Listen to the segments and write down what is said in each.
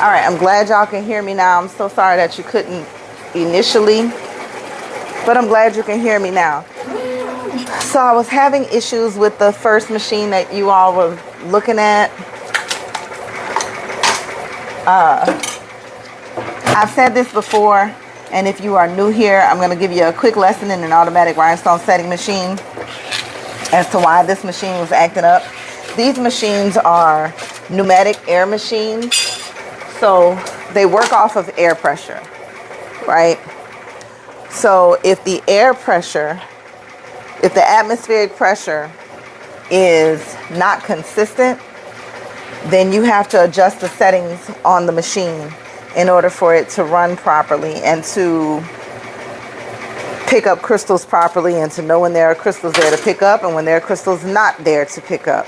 All right, I'm glad y'all can hear me now. I'm so sorry that you couldn't initially, but I'm glad you can hear me now. So I was having issues with the first machine that you all were looking at. I've said this before, and if you are new here, I'm going to give you a quick lesson in an automatic rhinestone setting machine as to why this machine was acting up. These machines are pneumatic air machines, so they work off of air pressure, right? So if the atmospheric pressure is not consistent, then you have to adjust the settings on the machine in order for it to run properly and to pick up crystals properly and to know when there are crystals there to pick up and when there are crystals not there to pick up.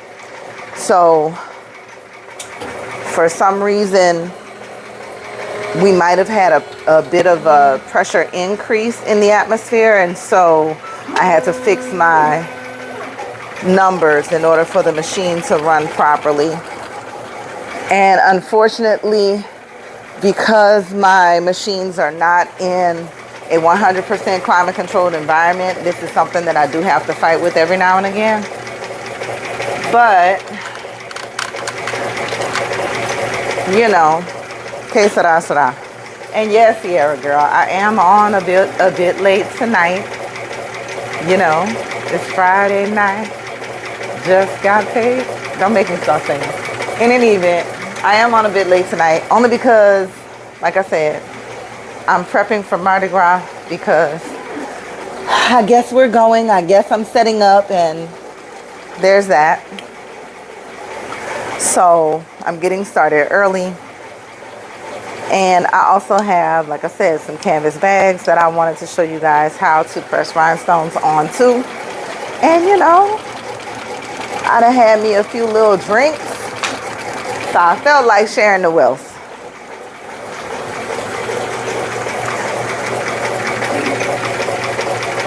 So for some reason, we might have had a bit of a pressure increase in the atmosphere, and so I had to fix my numbers in order for the machine to run properly. And unfortunately, because my machines are not in a 100% climate controlled environment, this is something that I do have to fight with every now and again. But, you know, que sera, sera. And yes, Sierra girl, I am on a bit late tonight. You know, it's Friday night. Just got paid. Don't make me start singing. In any event, I am on a bit late tonight, only because, like I said, I'm prepping for Mardi Gras because I guess we're going. I guess I'm setting up, and there's that. So I'm getting started early. And I also have, like I said, some canvas bags that I wanted to show you guys how to press rhinestones onto. And, you know, I done had me a few little drinks, so I felt like sharing the wealth.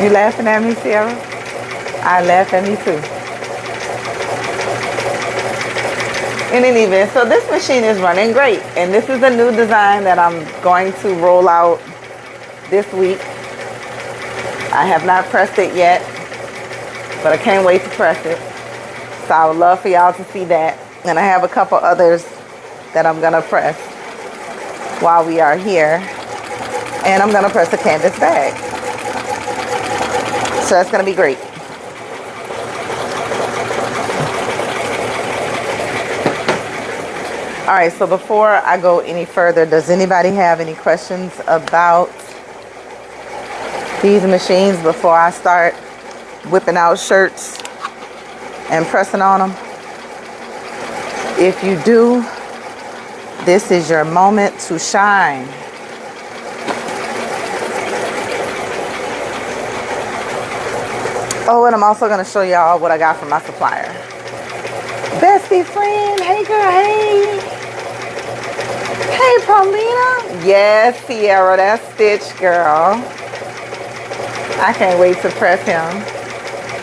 You laughing at me, Sierra? I laugh at me too. In any event, so this machine is running great, and this is a new design that I'm going to roll out this week. I have not pressed it yet, but I can't wait to press it. So I would love for y'all to see that. And I have a couple others that I'm gonna press while we are here. And I'm gonna press a canvas bag. So that's gonna be great. All right, so before I go any further, does anybody have any questions about these machines before I start whipping out shirts and pressing on them? If you do, this is your moment to shine. Oh, and I'm also going to show y'all what I got from my supplier. Bestie friend, hey girl, hey. Hey, Paulina. Yes, Sierra, that's Stitch, girl. I can't wait to press him.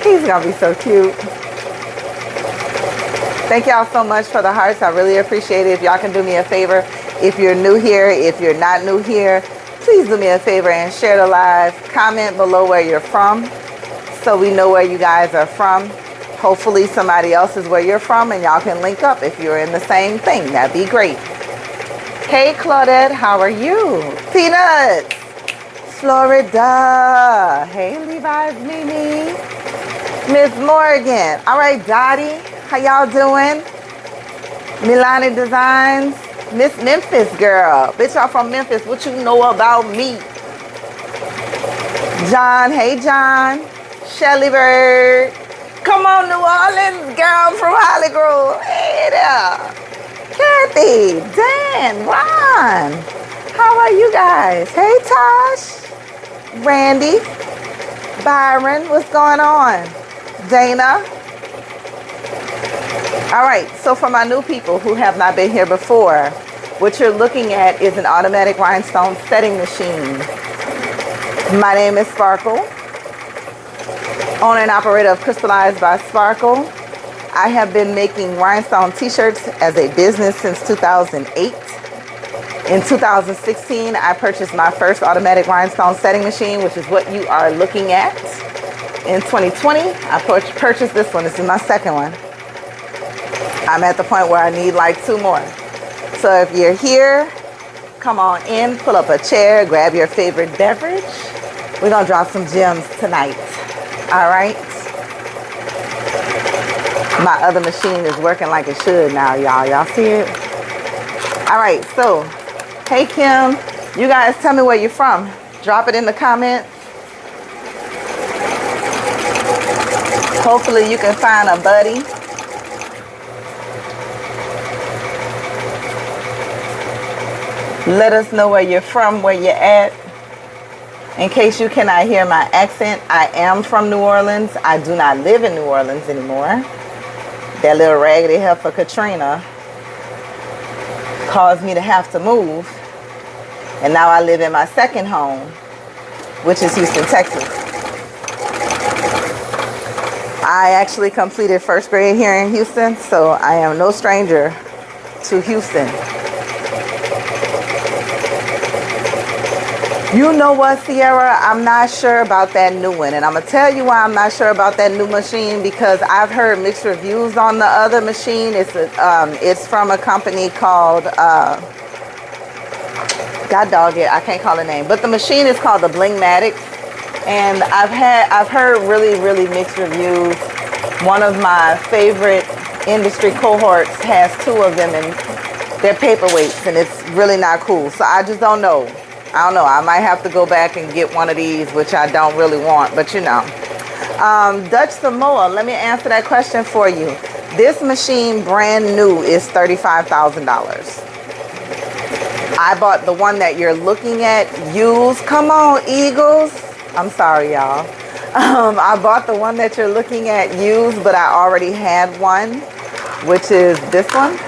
He's gonna be so cute. Thank y'all so much for the hearts. I really appreciate it. If y'all can do me a favor, if you're new here, if you're not new here, please do me a favor and share the live. Comment below where you're from so we know where you guys are from. Hopefully somebody else is where you're from and y'all can link up if you're in the same thing. That'd be great. Hey Claudette, how are you? Peanuts, Florida. Hey Levi's Mimi. Miss Morgan. All right, Dottie, how y'all doing? Milani Designs. Miss Memphis girl. Bitch, y'all from Memphis. What you know about me? John, hey John. Shelly Bird. Come on, New Orleans girl from Holly Grove. Hey there. Kathy, Dan, Ron, how are you guys? Hey, Tosh, Randy, Byron, what's going on? Dana. All right, so for my new people who have not been here before, what you're looking at is an automatic rhinestone setting machine. My name is Sparkle, owner and operator of Crystallized by Sparkle. I have been making rhinestone t-shirts as a business since 2008. In 2016, I purchased my first automatic rhinestone setting machine, which is what you are looking at. In 2020, I purchased this one. This is my second one. I'm at the point where I need like 2 more. So if you're here, come on in, pull up a chair, grab your favorite beverage. We're gonna drop some gems tonight, all right? My other machine is working like it should now, y'all. Y'all see it? All right, so, hey Kim, you guys tell me where you're from. Drop it in the comments. Hopefully you can find a buddy. Let us know where you're from, where you're at. In case you cannot hear my accent, I am from New Orleans. I do not live in New Orleans anymore. That little raggedy heifer Katrina caused me to have to move. And now I live in my second home, which is Houston, Texas. I actually completed first grade here in Houston, so I am no stranger to Houston. You know what, Sierra? I'm not sure about that new one. And I'm going to tell you why I'm not sure about that new machine, because I've heard mixed reviews on the other machine. It's from a company called, God dog it, I can't call the name. But the machine is called the Blingmatic. And I've heard really, really mixed reviews. One of my favorite industry cohorts has 2 of them, and they're paperweights, and it's really not cool. So I just don't know. I don't know. I might have to go back and get one of these, which I don't really want, but you know. Dutch Samoa, let me answer that question for you. This machine, brand new, is $35,000. I bought the one that you're looking at used. Come on, Eagles. I'm sorry, y'all. I bought the one that you're looking at used, but I already had one, which is this one.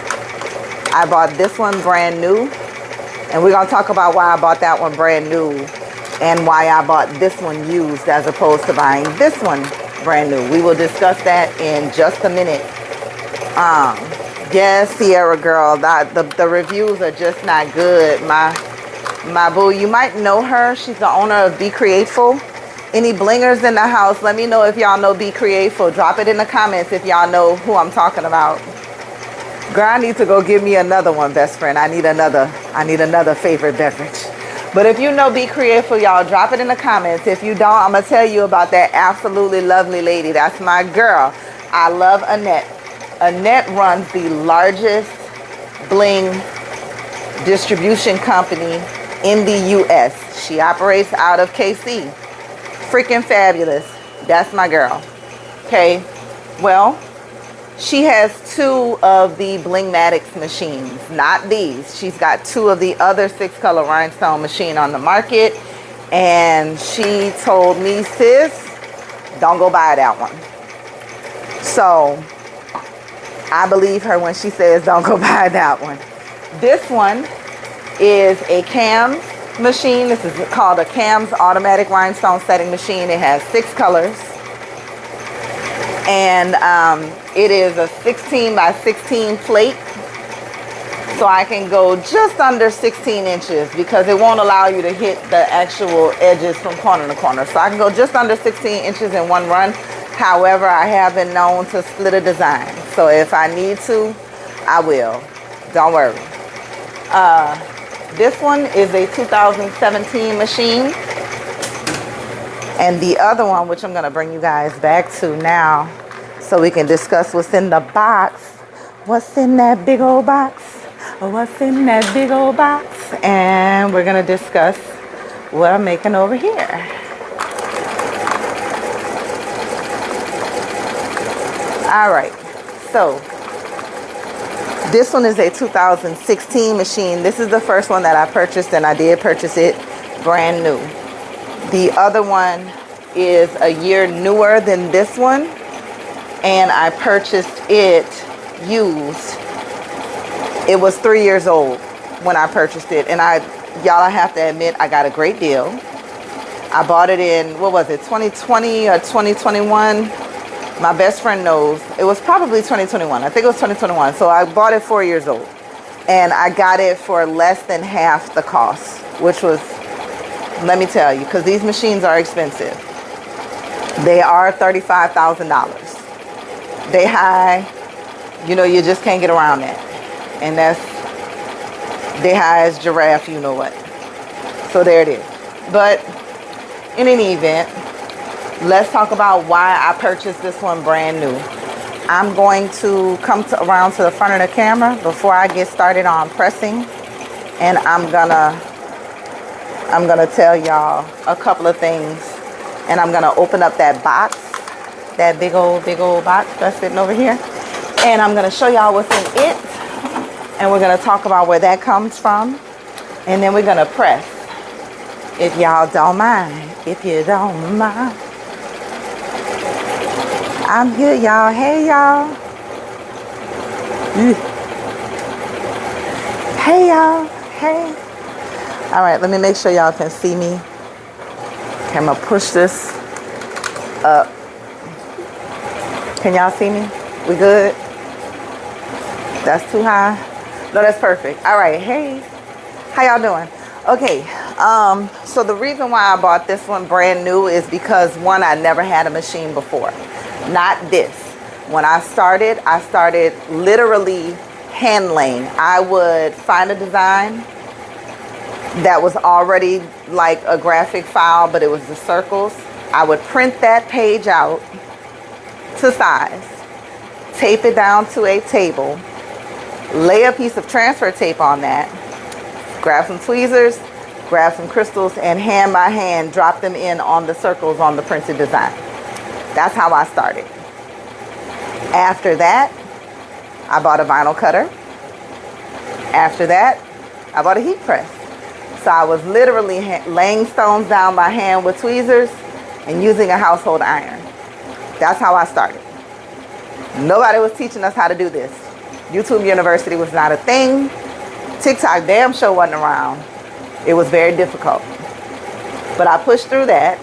I bought this one brand new. And we're going to talk about why I bought that one brand new and why I bought this one used as opposed to buying this one brand new. We will discuss that in just a minute. Yes, Sierra girl, the reviews are just not good. My boo, you might know her. She's the owner of Be Createful. Any blingers in the house, let me know if y'all know Be Createful. Drop it in the comments if y'all know who I'm talking about. Girl, I need to go give me another one, best friend. I need another favorite beverage. But if you know Be Creative, y'all, drop it in the comments. If you don't, I'm going to tell you about that absolutely lovely lady. That's my girl. I love Annette. Annette runs the largest bling distribution company in the U.S. She operates out of KC. Freaking fabulous. That's my girl. Okay, well, she has 2 of the Blingmatics machines, not these. She's got 2 of the other 6-color rhinestone machine on the market. And she told me, sis, don't go buy that one. So I believe her when she says don't go buy that one. This one is a CAMS machine. This is called a CAMS automatic rhinestone setting machine. It has 6 colors. And it is a 16 by 16 plate. So I can go just under 16 inches because it won't allow you to hit the actual edges from corner to corner. So I can go just under 16 inches in one run. However, I have been known to split a design. So if I need to, I will. Don't worry. This one is a 2017 machine. And the other one, which I'm going to bring you guys back to now so we can discuss what's in the box. What's in that big old box? What's in that big old box? And we're going to discuss what I'm making over here. All right. So this one is a 2016 machine. This is the first one that I purchased, and I did purchase it brand new. The other one is a year newer than this one, and I purchased it used. It was 3 years old when I purchased it, and y'all, I have to admit, I got a great deal. I bought it in, what was it, 2020 or 2021? My best friend knows. It was probably 2021. I think it was 2021. So I bought it 4 years old. And I got it for less than half the cost, which was, let me tell you, because these machines are expensive. They are $35,000. They high, you know, you just can't get around that. And that's, they high as giraffe, you know what. So there it is. But in any event, let's talk about why I purchased this one brand new. I'm going to come around to the front of the camera before I get started on pressing, and I'm gonna tell y'all a couple of things, and I'm gonna open up that box, that big old box that's sitting over here, and I'm gonna show y'all what's in it, and we're gonna talk about where that comes from, and then we're gonna press, if y'all don't mind, if you don't mind. I'm good, y'all. Hey, y'all. Hey, y'all. Hey. All right, let me make sure y'all can see me. Okay, I'm gonna push this up. Can y'all see me? We good? That's too high? No, that's perfect. All right, hey. How y'all doing? Okay, so the reason why I bought this one brand new is because, one, I never had a machine before. Not this. When I started literally hand laying. I would find a design that was already like a graphic file, but it was the circles. I would print that page out to size, tape it down to a table, lay a piece of transfer tape on that, grab some tweezers, grab some crystals, and hand by hand drop them in on the circles on the printed design. That's how I started. After that, I bought a vinyl cutter. After that, I bought a heat press. So I was literally laying stones down by hand with tweezers and using a household iron. That's how I started. Nobody was teaching us how to do this. YouTube University was not a thing. TikTok damn sure wasn't around. It was very difficult. But I pushed through that.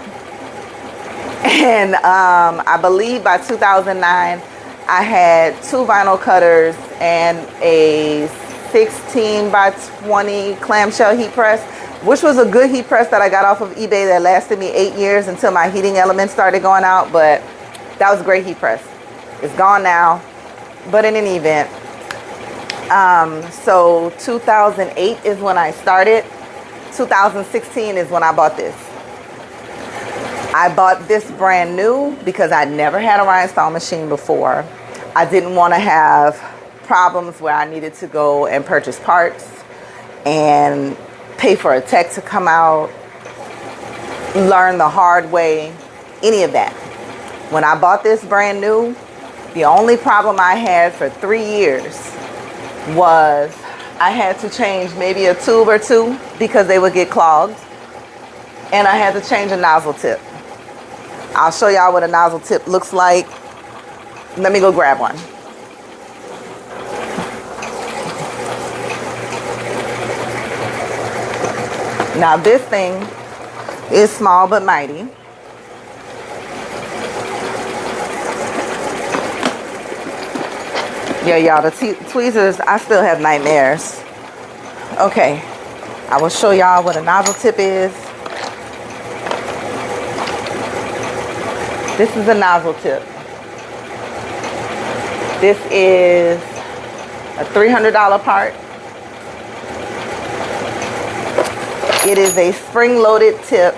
And I believe by 2009, I had 2 vinyl cutters and a 16 by 20 clamshell heat press, which was a good heat press that I got off of eBay that lasted me 8 years until my heating elements started going out. But that was a great heat press. It's gone now. But in any event, so 2008 is when I started. 2016 is when I bought this. I bought this brand new because I never had a Rhinestone machine before. I didn't want to have problems where I needed to go and purchase parts and pay for a tech to come out, learn the hard way, any of that. When I bought this brand new, the only problem I had for 3 years was I had to change maybe a tube or two because they would get clogged, and I had to change a nozzle tip. I'll show y'all what a nozzle tip looks like. Let me go grab one. Now this thing is small but mighty. Yeah, y'all, the tweezers, I still have nightmares. Okay, I will show y'all what a nozzle tip is. This is a nozzle tip. This is a $300 part. It is a spring-loaded tip.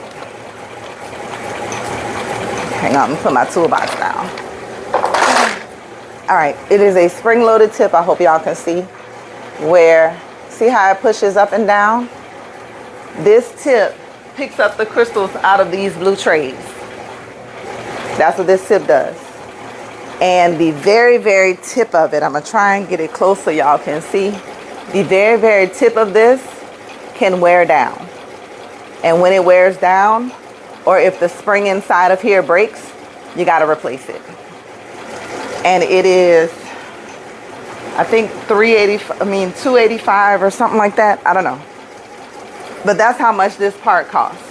Hang on, let me put my toolbox down. All right, it is a spring-loaded tip. I hope y'all can see where, see how it pushes up and down? This tip picks up the crystals out of these blue trays. That's what this tip does. And the very, very tip of it, I'm gonna try and get it close so y'all can see. The very, very tip of this can wear down. And when it wears down, or if the spring inside of here breaks, you gotta replace it. And it is, I think $285 or something like that. I don't know. But that's how much this part costs.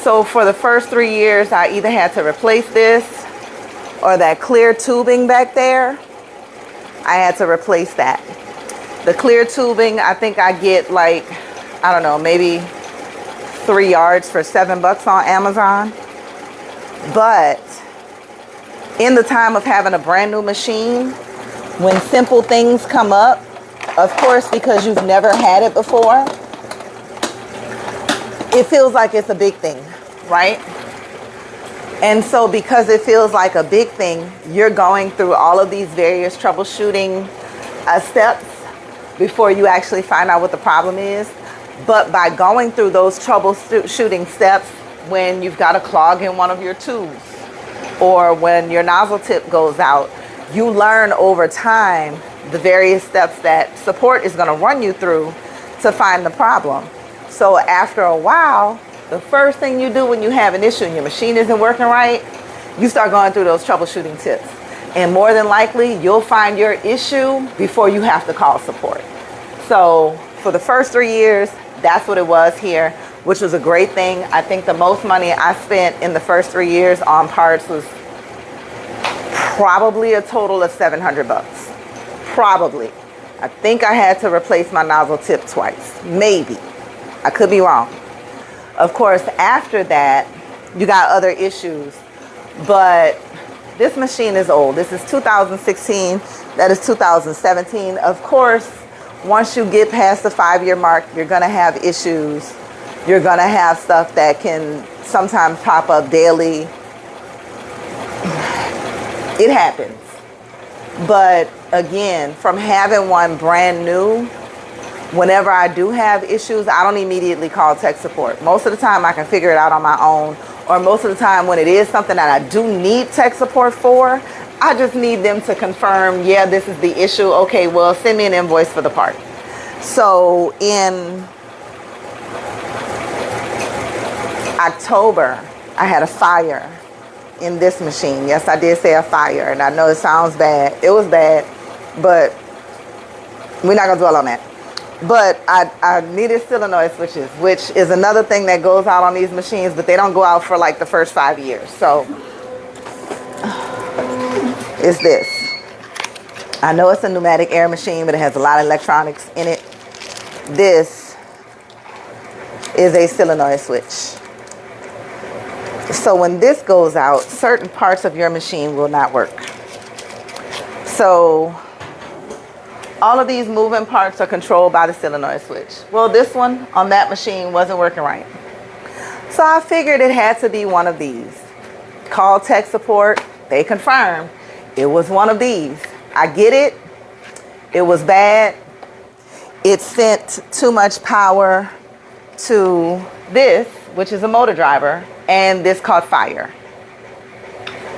So for the first 3 years, I either had to replace this or that clear tubing back there. I had to replace that. The clear tubing, I think I get like, I don't know, maybe 3 yards for $7 on Amazon. But in the time of having a brand new machine, when simple things come up, of course, because you've never had it before, it feels like it's a big thing, right? And so because it feels like a big thing, you're going through all of these various troubleshooting steps before you actually find out what the problem is. But by going through those troubleshooting steps, when you've got a clog in one of your tubes or when your nozzle tip goes out, you learn over time the various steps that support is going to run you through to find the problem. So after a while, the first thing you do when you have an issue and your machine isn't working right, you start going through those troubleshooting tips. And more than likely, you'll find your issue before you have to call support. So for the first 3 years, that's what it was here, which was a great thing. I think the most money I spent in the first 3 years on parts was probably a total of $700. Probably. I think I had to replace my nozzle tip twice. Maybe. I could be wrong. Of course, after that, you got other issues. But this machine is old. This is 2016. That is 2017. Of course, once you get past the 5-year mark, you're going to have issues. You're going to have stuff that can sometimes pop up daily. It happens. But again, from having one brand new, whenever I do have issues, I don't immediately call tech support. Most of the time I can figure it out on my own, or most of the time when it is something that I do need tech support for, I just need them to confirm, yeah, this is the issue. Okay, well, send me an invoice for the part. So in October, I had a fire in this machine. Yes, I did say a fire, and I know it sounds bad. It was bad, but we're not gonna dwell on that. But I needed solenoid switches, which is another thing that goes out on these machines, but they don't go out for like the first 5 years. So it's this. I know it's a pneumatic air machine, but it has a lot of electronics in it. This is a solenoid switch. So when this goes out, certain parts of your machine will not work. So all of these moving parts are controlled by the solenoid switch. Well, this one on that machine wasn't working right. So I figured it had to be one of these. Called tech support. They confirmed it was one of these. I get it. It was bad. It sent too much power to this, which is a motor driver, and this caught fire.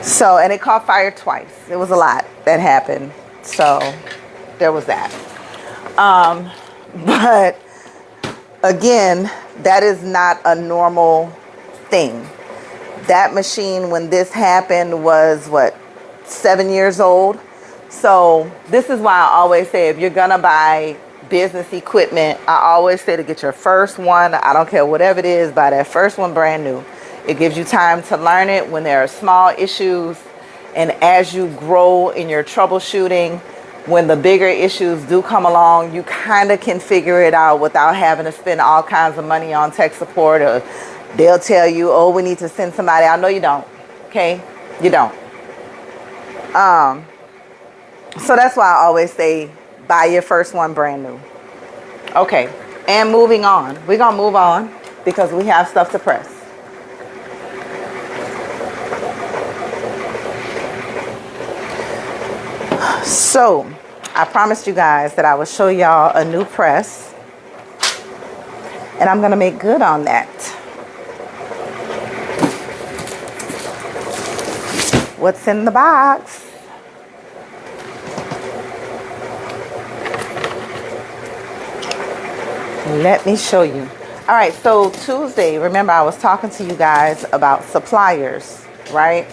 So, and it caught fire twice. It was a lot that happened. So there was that. But again, that is not a normal thing. That machine, when this happened, was what, 7 years old? So this is why I always say, if you're gonna buy business equipment, I always say to get your first one. I don't care whatever it is, buy that first one brand new. It gives you time to learn it when there are small issues, and as you grow in your troubleshooting, when the bigger issues do come along, you kind of can figure it out without having to spend all kinds of money on tech support, or they'll tell you, oh, we need to send somebody out. No, you don't. Okay? You don't. So that's why I always say, buy your first one brand new. Okay, and moving on. We're going to move on because we have stuff to press. So, I promised you guys that I would show y'all a new press, and I'm going to make good on that. What's in the box? Let me show you. All right, so Tuesday, remember I was talking to you guys about suppliers, right?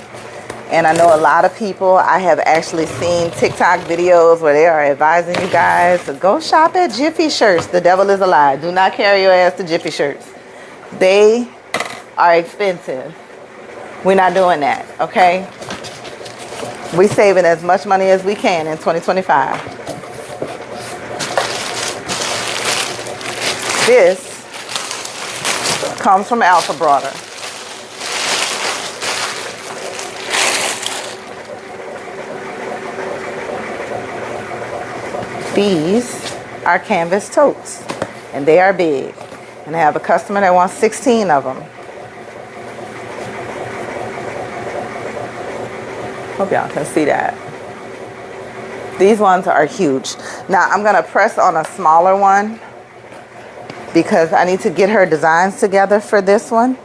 And I know a lot of people, I have actually seen TikTok videos where they are advising you guys to go shop at Jiffy Shirts. The devil is a lie. Do not carry your ass to Jiffy Shirts. They are expensive. We're not doing that, okay? We're saving as much money as we can in 2025. This comes from Alpha Broader. These are canvas totes, and they are big. And I have a customer that wants 16 of them. Hope y'all can see that. These ones are huge. Now I'm gonna press on a smaller one because I need to get her designs together for this one.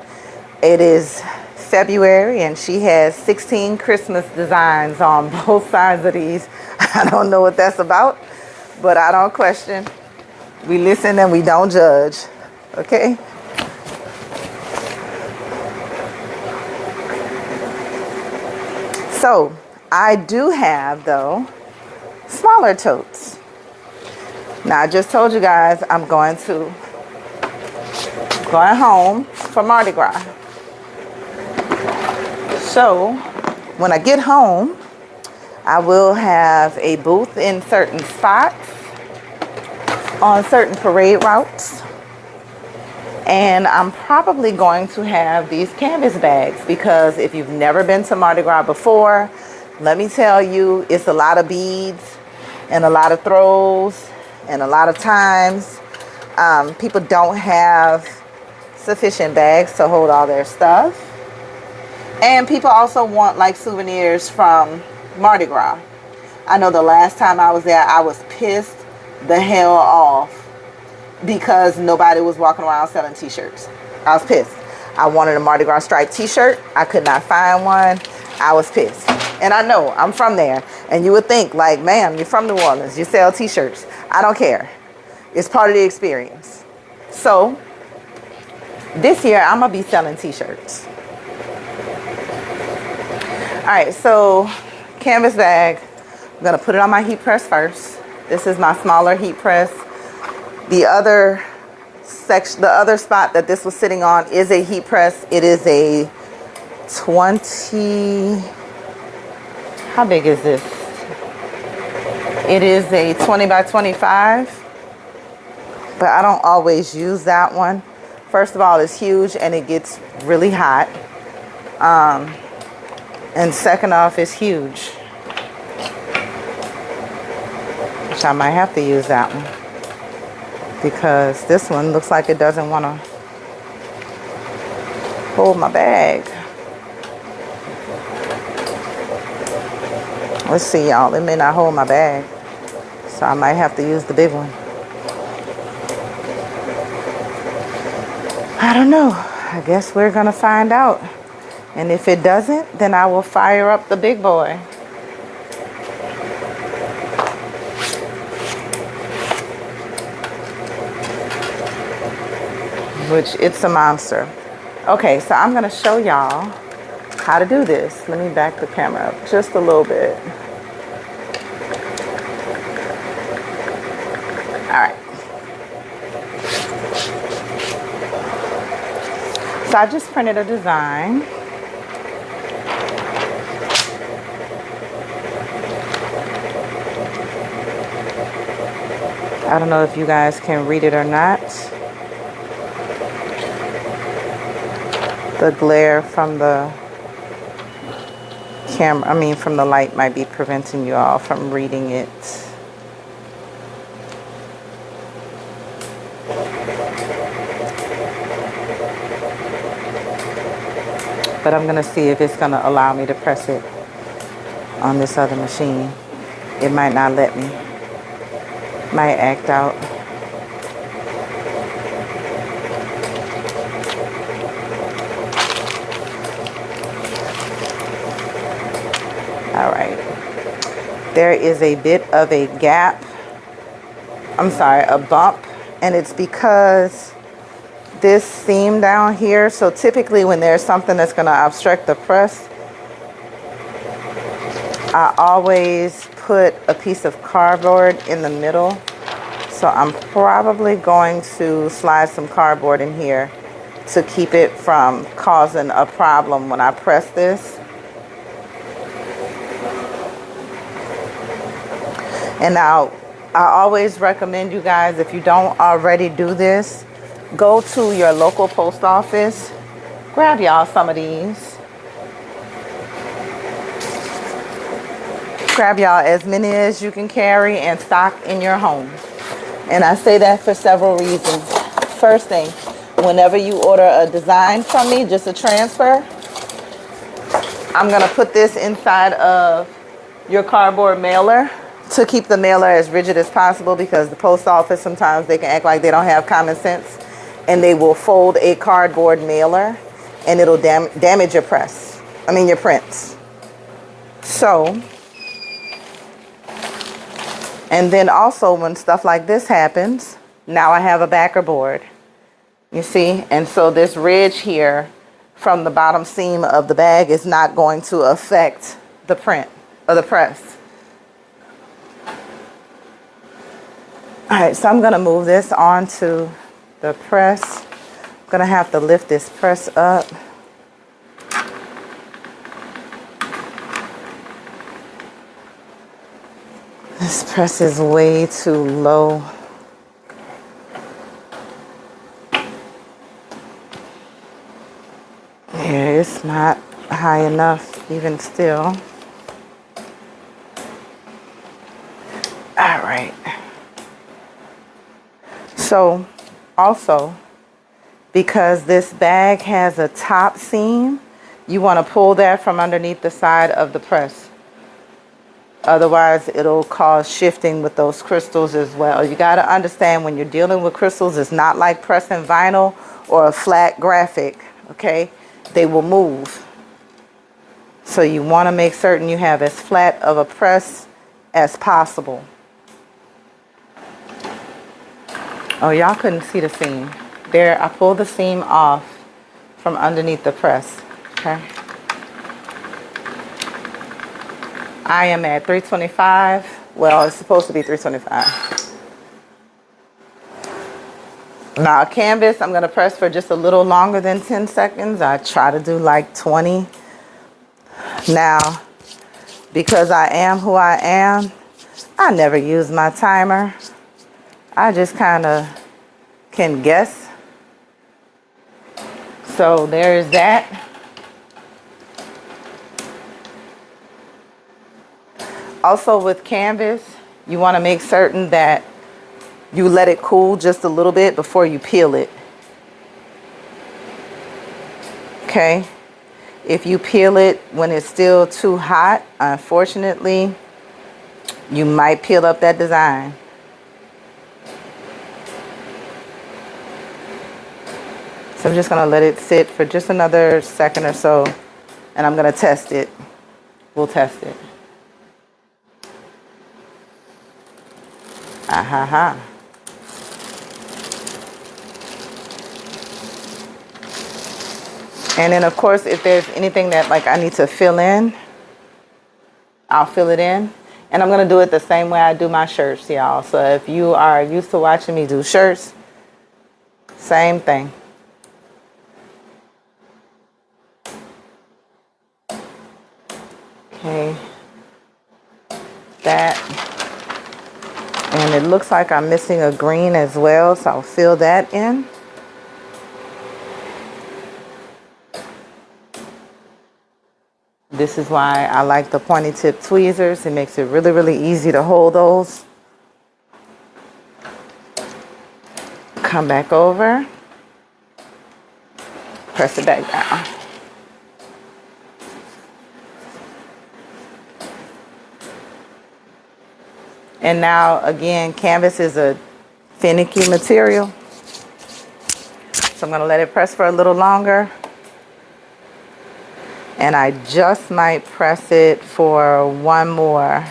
It is February and she has 16 Christmas designs on both sides of these. I don't know what that's about, but I don't question. We listen and we don't judge, okay? So I do have, though, smaller totes. Now I just told you guys I'm going home for Mardi Gras. So when I get home, I will have a booth in certain spots on certain parade routes. And I'm probably going to have these canvas bags because if you've never been to Mardi Gras before, let me tell you, it's a lot of beads and a lot of throws, and a lot of times people don't have sufficient bags to hold all their stuff. And people also want like souvenirs from Mardi Gras. I know the last time I was there, I was pissed the hell off because nobody was walking around selling t-shirts. I was pissed. I wanted a Mardi Gras striped t-shirt. I could not find one. I was pissed. And I know I'm from there. And you would think like, ma'am, you're from New Orleans. You sell t-shirts. I don't care. It's part of the experience. So this year I'm going to be selling t-shirts. All right, so canvas bag. I'm going to put it on my heat press first. This is my smaller heat press. The other section, the other spot that this was sitting on is a heat press. It is a 20, how big is this? It is a 20 by 25, but I don't always use that one. First of all, it's huge and it gets really hot. And second off, it's huge, which I might have to use that one because this one looks like it doesn't want to hold my bag. Let's see, y'all. It may not hold my bag, so I might have to use the big one. I don't know. I guess we're gonna find out. And if it doesn't, then I will fire up the big boy. Which it's a monster. Okay, so I'm gonna show y'all how to do this. Let me back the camera up just a little bit. All right. So I just printed a design. I don't know if you guys can read it or not. The glare from the camera, from the light might be preventing you all from reading it. But I'm gonna see if it's gonna allow me to press it on this other machine. It might not let me. Might act out. All right. There is a bit of a gap. A bump, and it's because this seam down here. So typically when there's something that's going to obstruct the press, I always put a piece of cardboard in the middle. So I'm probably going to slide some cardboard in here to keep it from causing a problem when I press this. And now I always recommend you guys, if you don't already do this, go to your local post office, grab y'all some of these. Grab y'all as many as you can carry and stock in your home. And I say that for several reasons. First thing, whenever you order a design from me, just a transfer, I'm gonna put this inside of your cardboard mailer to keep the mailer as rigid as possible, because the post office, sometimes they can act like they don't have common sense, and they will fold a cardboard mailer and it'll damage your your prints. So, and then also when stuff like this happens, now I have a backer board, you see? And so this ridge here from the bottom seam of the bag is not going to affect the print or the press. All right, so I'm gonna move this onto the press. I'm gonna have to lift this press up. This press is way too low. Yeah, it's not high enough even still. All right. So also, because this bag has a top seam, you want to pull that from underneath the side of the press. Otherwise, it'll cause shifting with those crystals as well. You got to understand, when you're dealing with crystals, it's not like pressing vinyl or a flat graphic, okay? They will move. So you want to make certain you have as flat of a press as possible. Oh, y'all couldn't see the seam. There, I pulled the seam off from underneath the press, okay? I am at 325. Well, it's supposed to be 325. Now, canvas, I'm going to press for just a little longer than 10 seconds. I try to do like 20. Now, because I am who I am, I never use my timer. I just kind of can guess. So there's that. Also with canvas, you want to make certain that you let it cool just a little bit before you peel it. Okay? If you peel it when it's still too hot, unfortunately, you might peel up that design. So I'm just going to let it sit for just another second or so, and I'm going to test it. We'll test it. Ah-ha-ha. And then, of course, if there's anything that like I need to fill in, I'll fill it in. And I'm going to do it the same way I do my shirts, y'all. So if you are used to watching me do shirts, same thing. Okay. That. And it looks like I'm missing a green as well, so I'll fill that in. This is why I like the pointy tip tweezers. It makes it really, really easy to hold those. Come back over. Press it back down. And now, again, canvas is a finicky material. So I'm going to let it press for a little longer. And I just might press it for one more.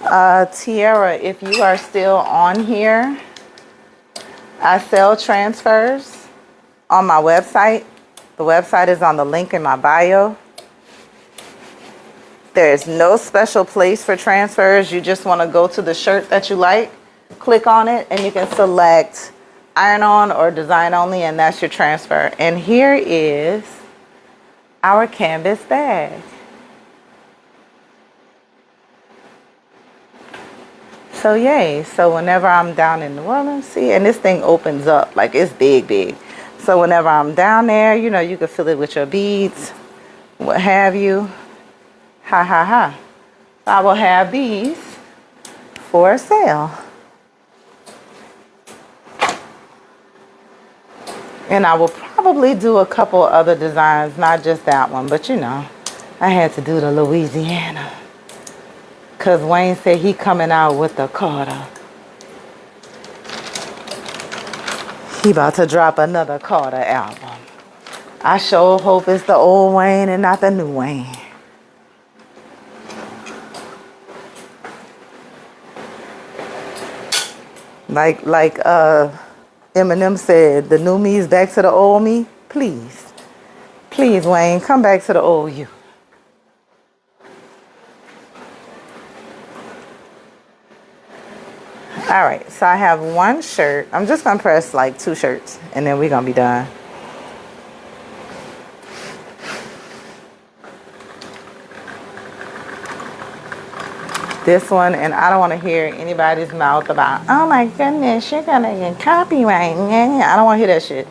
Tiara, if you are still on here, I sell transfers on my website. The website is on the link in my bio. There's no special place for transfers. You just want to go to the shirt that you like, click on it, and you can select iron on or design only, and that's your transfer. And here is our canvas bag. So yay. So whenever I'm down in New Orleans, see, and this thing opens up, like it's big, big. So whenever I'm down there, you know, you can fill it with your beads, what have you. Ha ha ha. I will have these for sale. And I will probably do a couple other designs, not just that one, but you know, I had to do the Louisiana. Cause Wayne said he coming out with the Carter. He about to drop another Carter album. I sure hope it's the old Wayne and not the new Wayne. Like Eminem said, the new me is back to the old me. Please. Please, Wayne, come back to the old you. All right, so I have one shirt. I'm just gonna press like 2 shirts and then we're gonna be done. This one, and I don't want to hear anybody's mouth about, oh my goodness, you're gonna get copyright. I don't want to hear that shit.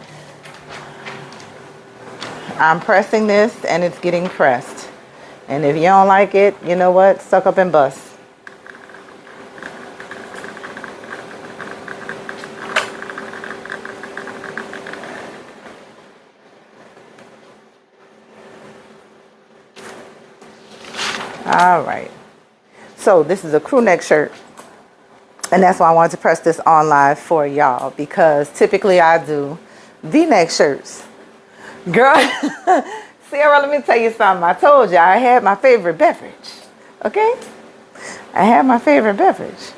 I'm pressing this and it's getting pressed. And if you don't like it, you know what? Suck up and bust. All right. So this is a crew neck shirt. And that's why I wanted to press this on live for y'all, because typically I do V-neck shirts. Girl, Sarah, let me tell you something. I told you I had my favorite beverage. Okay? I had my favorite beverage.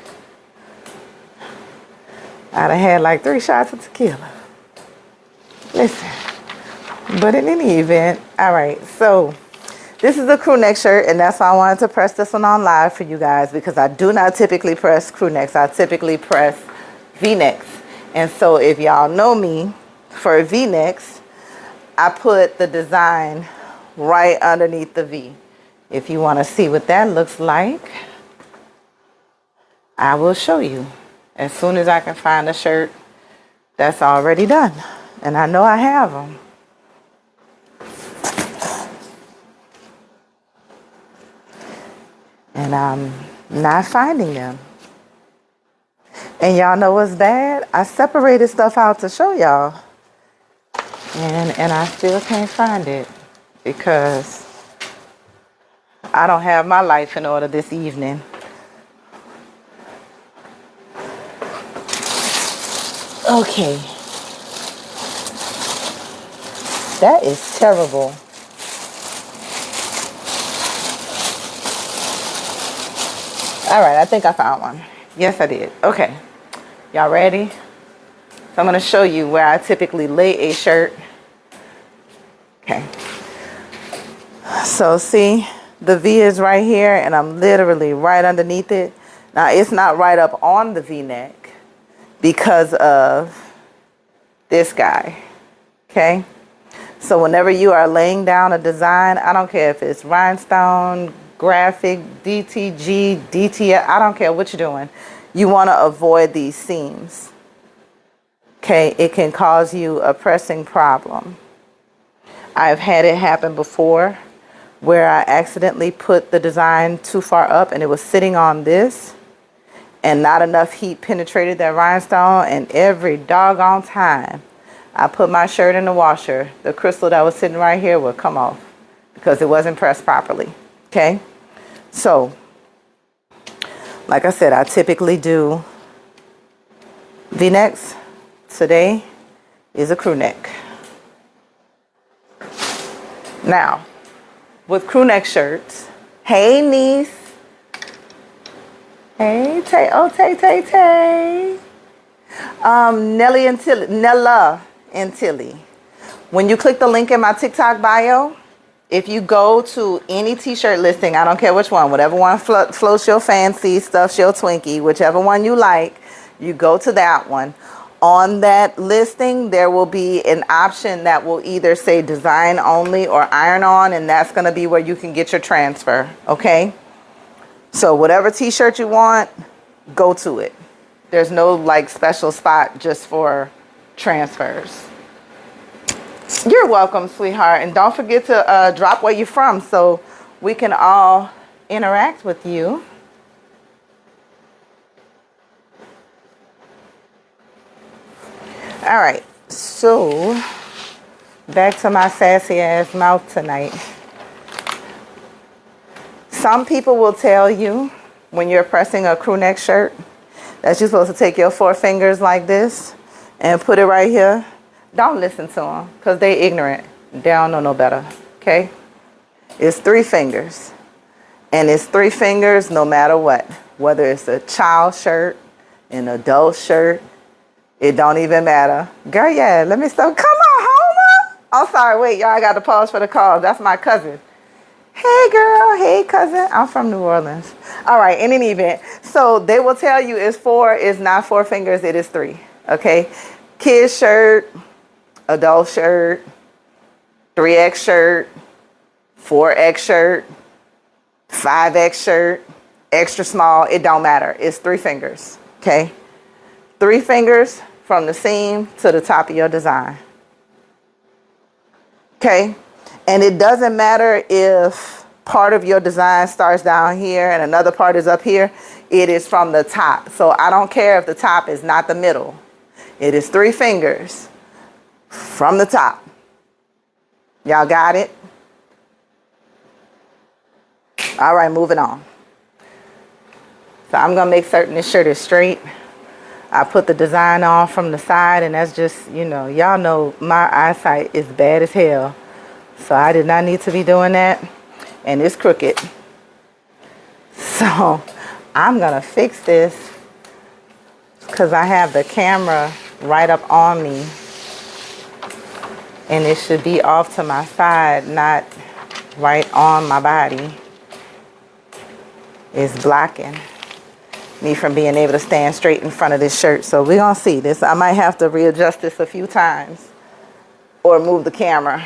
I'd have had like 3 shots of tequila. Listen. But in any event, all right, so this is a crew neck shirt, and that's why I wanted to press this one on live for you guys, because I do not typically press crew necks. I typically press V-necks. And so if y'all know me, for V-necks, I put the design right underneath the V. If you want to see what that looks like, I will show you as soon as I can find a shirt that's already done. And I know I have them. And I'm not finding them. And y'all know what's bad? I separated stuff out to show y'all. And I still can't find it because I don't have my life in order this evening. Okay. That is terrible. All right, I think I found one. Yes, I did. Okay. Y'all ready? So I'm going to show you where I typically lay a shirt. Okay. So see, the V is right here, and I'm literally right underneath it. Now, it's not right up on the V-neck because of this guy. Okay? So whenever you are laying down a design, I don't care if it's rhinestone, graphic, DTG, DTF, I don't care what you're doing. You want to avoid these seams. Okay, it can cause you a pressing problem. I've had it happen before where I accidentally put the design too far up and it was sitting on this and not enough heat penetrated that rhinestone, and every doggone time I put my shirt in the washer, the crystal that was sitting right here would come off because it wasn't pressed properly. Okay? So, like I said, I typically do V-necks. Today is a crew neck. Now, with crew neck shirts, hey niece. Hey, Tay, oh, Tay. Nella and Tilly. When you click the link in my TikTok bio, if you go to any t-shirt listing, I don't care which one, whatever one floats your fancy, stuffs your Twinkie, whichever one you like, you go to that one. On that listing, there will be an option that will either say design only or iron on, and that's going to be where you can get your transfer, okay? So whatever t-shirt you want, go to it. There's no like special spot just for transfers. You're welcome, sweetheart. And don't forget to drop where you're from so we can all interact with you. All right, so back to my sassy ass mouth tonight. Some people will tell you when you're pressing a crew neck shirt that you're supposed to take your 4 fingers like this and put it right here. Don't listen to them because they ignorant. They don't know no better, okay? It's 3 fingers. And it's 3 fingers no matter what. Whether it's a child shirt, an adult shirt, it don't even matter. Girl, yeah, let me stop. Come on, Homer. I'm sorry, wait, y'all, I got to pause for the call. That's my cousin. Hey, girl. Hey, cousin. I'm from New Orleans. All right, in any event. So they will tell you it's 4. It's not 4 fingers. It is 3, okay? Kid's shirt, adult shirt, 3X shirt, 4X shirt, 5X shirt, extra small. It don't matter. It's 3 fingers, okay? 3 fingers from the seam to the top of your design. Okay? And it doesn't matter if part of your design starts down here and another part is up here. It is from the top. So I don't care if the top is not the middle. It is 3 fingers from the top. Y'all got it? All right, moving on. So I'm going to make certain this shirt is straight. I put the design on from the side, and that's just, you know, y'all know my eyesight is bad as hell. So I did not need to be doing that. And it's crooked. So I'm going to fix this because I have the camera right up on me. And it should be off to my side, not right on my body. It's blocking me from being able to stand straight in front of this shirt. So we're going to see this. I might have to readjust this a few times or move the camera.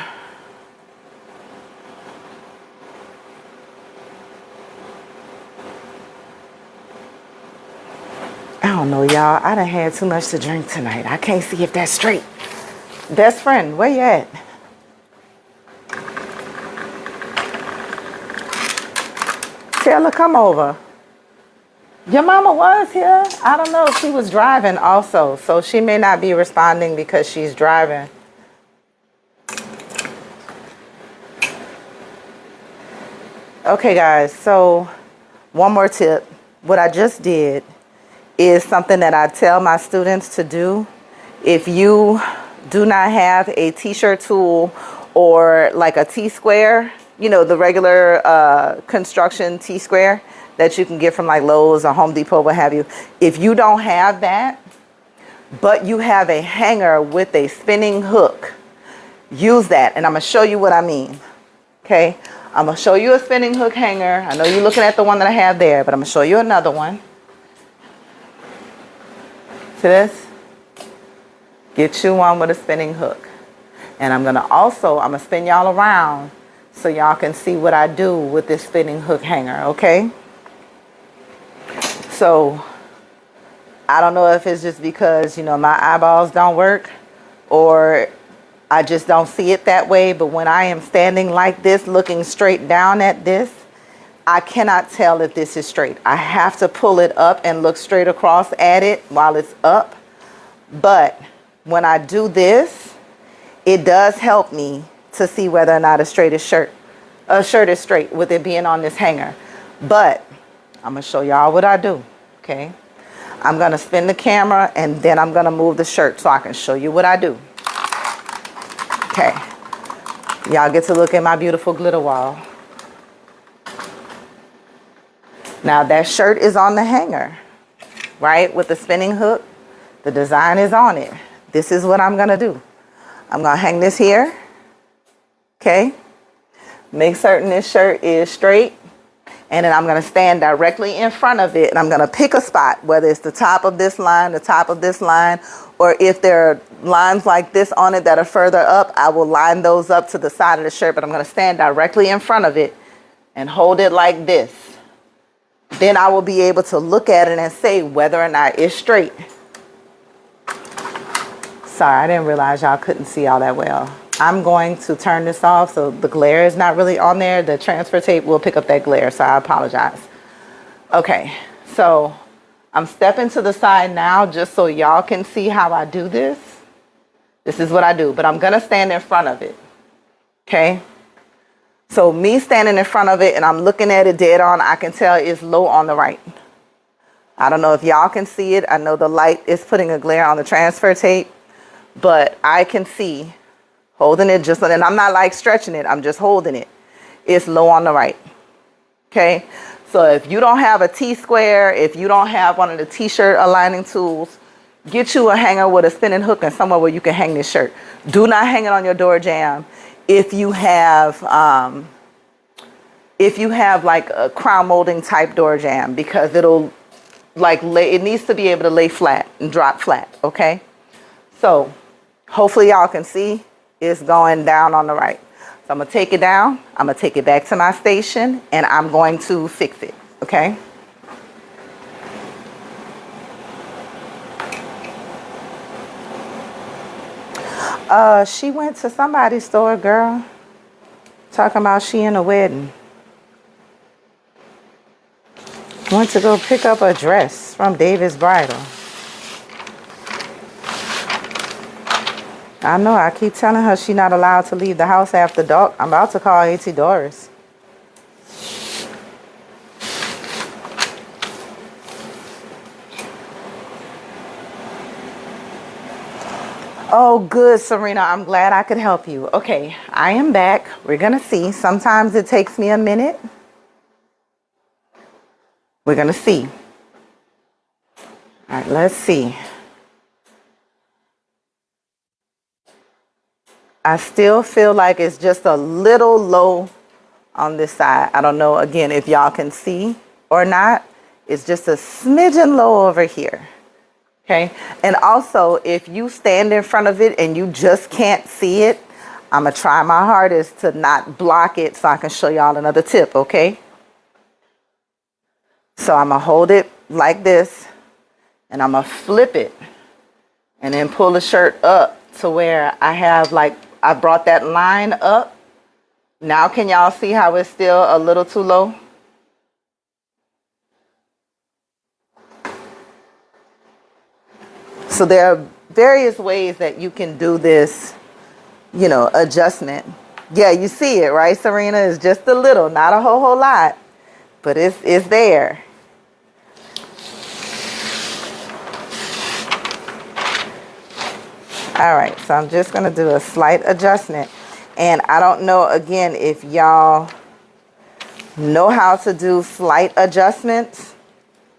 I don't know, y'all. I done had too much to drink tonight. I can't see if that's straight. Best friend, where you at? Taylor, come over. Your mama was here. I don't know. She was driving also, so she may not be responding because she's driving. Okay, guys, so one more tip. What I just did is something that I tell my students to do. If you do not have a t-shirt tool or like a T-square, you know, the regular construction T-square that you can get from like Lowe's or Home Depot, what have you. If you don't have that, but you have a hanger with a spinning hook, use that. And I'm going to show you what I mean. Okay. I'm going to show you a spinning hook hanger. I know you're looking at the one that I have there, but I'm going to show you another one. See this? Get you one with a spinning hook. And I'm going to spin y'all around so y'all can see what I do with this spinning hook hanger. Okay. So I don't know if it's just because, you know, my eyeballs don't work or I just don't see it that way. But when I am standing like this, looking straight down at this, I cannot tell if this is straight. I have to pull it up and look straight across at it while it's up. But when I do this, it does help me to see whether or not a shirt is straight with it being on this hanger. But I'm going to show y'all what I do, okay? I'm going to spin the camera and then I'm going to move the shirt so I can show you what I do. Okay. Y'all get to look at my beautiful glitter wall. Now that shirt is on the hanger, right? With the spinning hook, the design is on it. This is what I'm going to do. I'm going to hang this here, okay? Make certain this shirt is straight. And then I'm going to stand directly in front of it and I'm going to pick a spot, whether it's the top of this line, the top of this line, or if there are lines like this on it that are further up, I will line those up to the side of the shirt, but I'm going to stand directly in front of it and hold it like this. then I will be able to look at it and say whether or not it's straight. Sorry, I didn't realize y'all couldn't see all that well. I'm going to turn this off so the glare is not really on there. The transfer tape will pick up that glare, so I apologize. Okay, so I'm stepping to the side now just so y'all can see how I do this. This is what I do, but I'm gonna stand in front of it, okay? So me standing in front of it and I'm looking at it dead on, I can tell it's low on the right. I don't know if y'all can see it. I know the light is putting a glare on the transfer tape, but I can see holding it just, and I'm not like stretching it, I'm just holding it. It's low on the right, okay? So if you don't have a T-square, if you don't have one of the t-shirt aligning tools, get you a hanger with a spinning hook and somewhere where you can hang this shirt. Do not hang it on your door jamb if you have like a crown molding type door jamb, because it'll like lay, it needs to be able to lay flat and drop flat, okay? So hopefully y'all can see it's going down on the right. So I'm gonna take it down, I'm gonna take it back to my station, and I'm going to fix it, okay? She went to somebody's store, girl. Talking about she in a wedding. Went to go pick up a dress from David's Bridal. I know, I keep telling her she's not allowed to leave the house after dark. I'm about to call Auntie Doris. Oh, good, Serena. I'm glad I could help you. Okay, I am back. We're going to see. Sometimes it takes me a minute. We're going to see. All right, let's see. I still feel like it's just a little low on this side. I don't know, again, if y'all can see or not. It's just a smidgen low over here. Okay, and also if you stand in front of it and you just can't see it, I'm gonna try my hardest to not block it so I can show y'all another tip, okay? So I'm gonna hold it like this and I'm gonna flip it and then pull the shirt up to where I have like, I brought that line up. Now can y'all see how it's still a little too low? So there are various ways that you can do this, you know, adjustment. Yeah, you see it, right, Serena? It's just a little, not a whole lot, but it's there. All right, so I'm just going to do a slight adjustment. And I don't know, again, if y'all know how to do slight adjustments.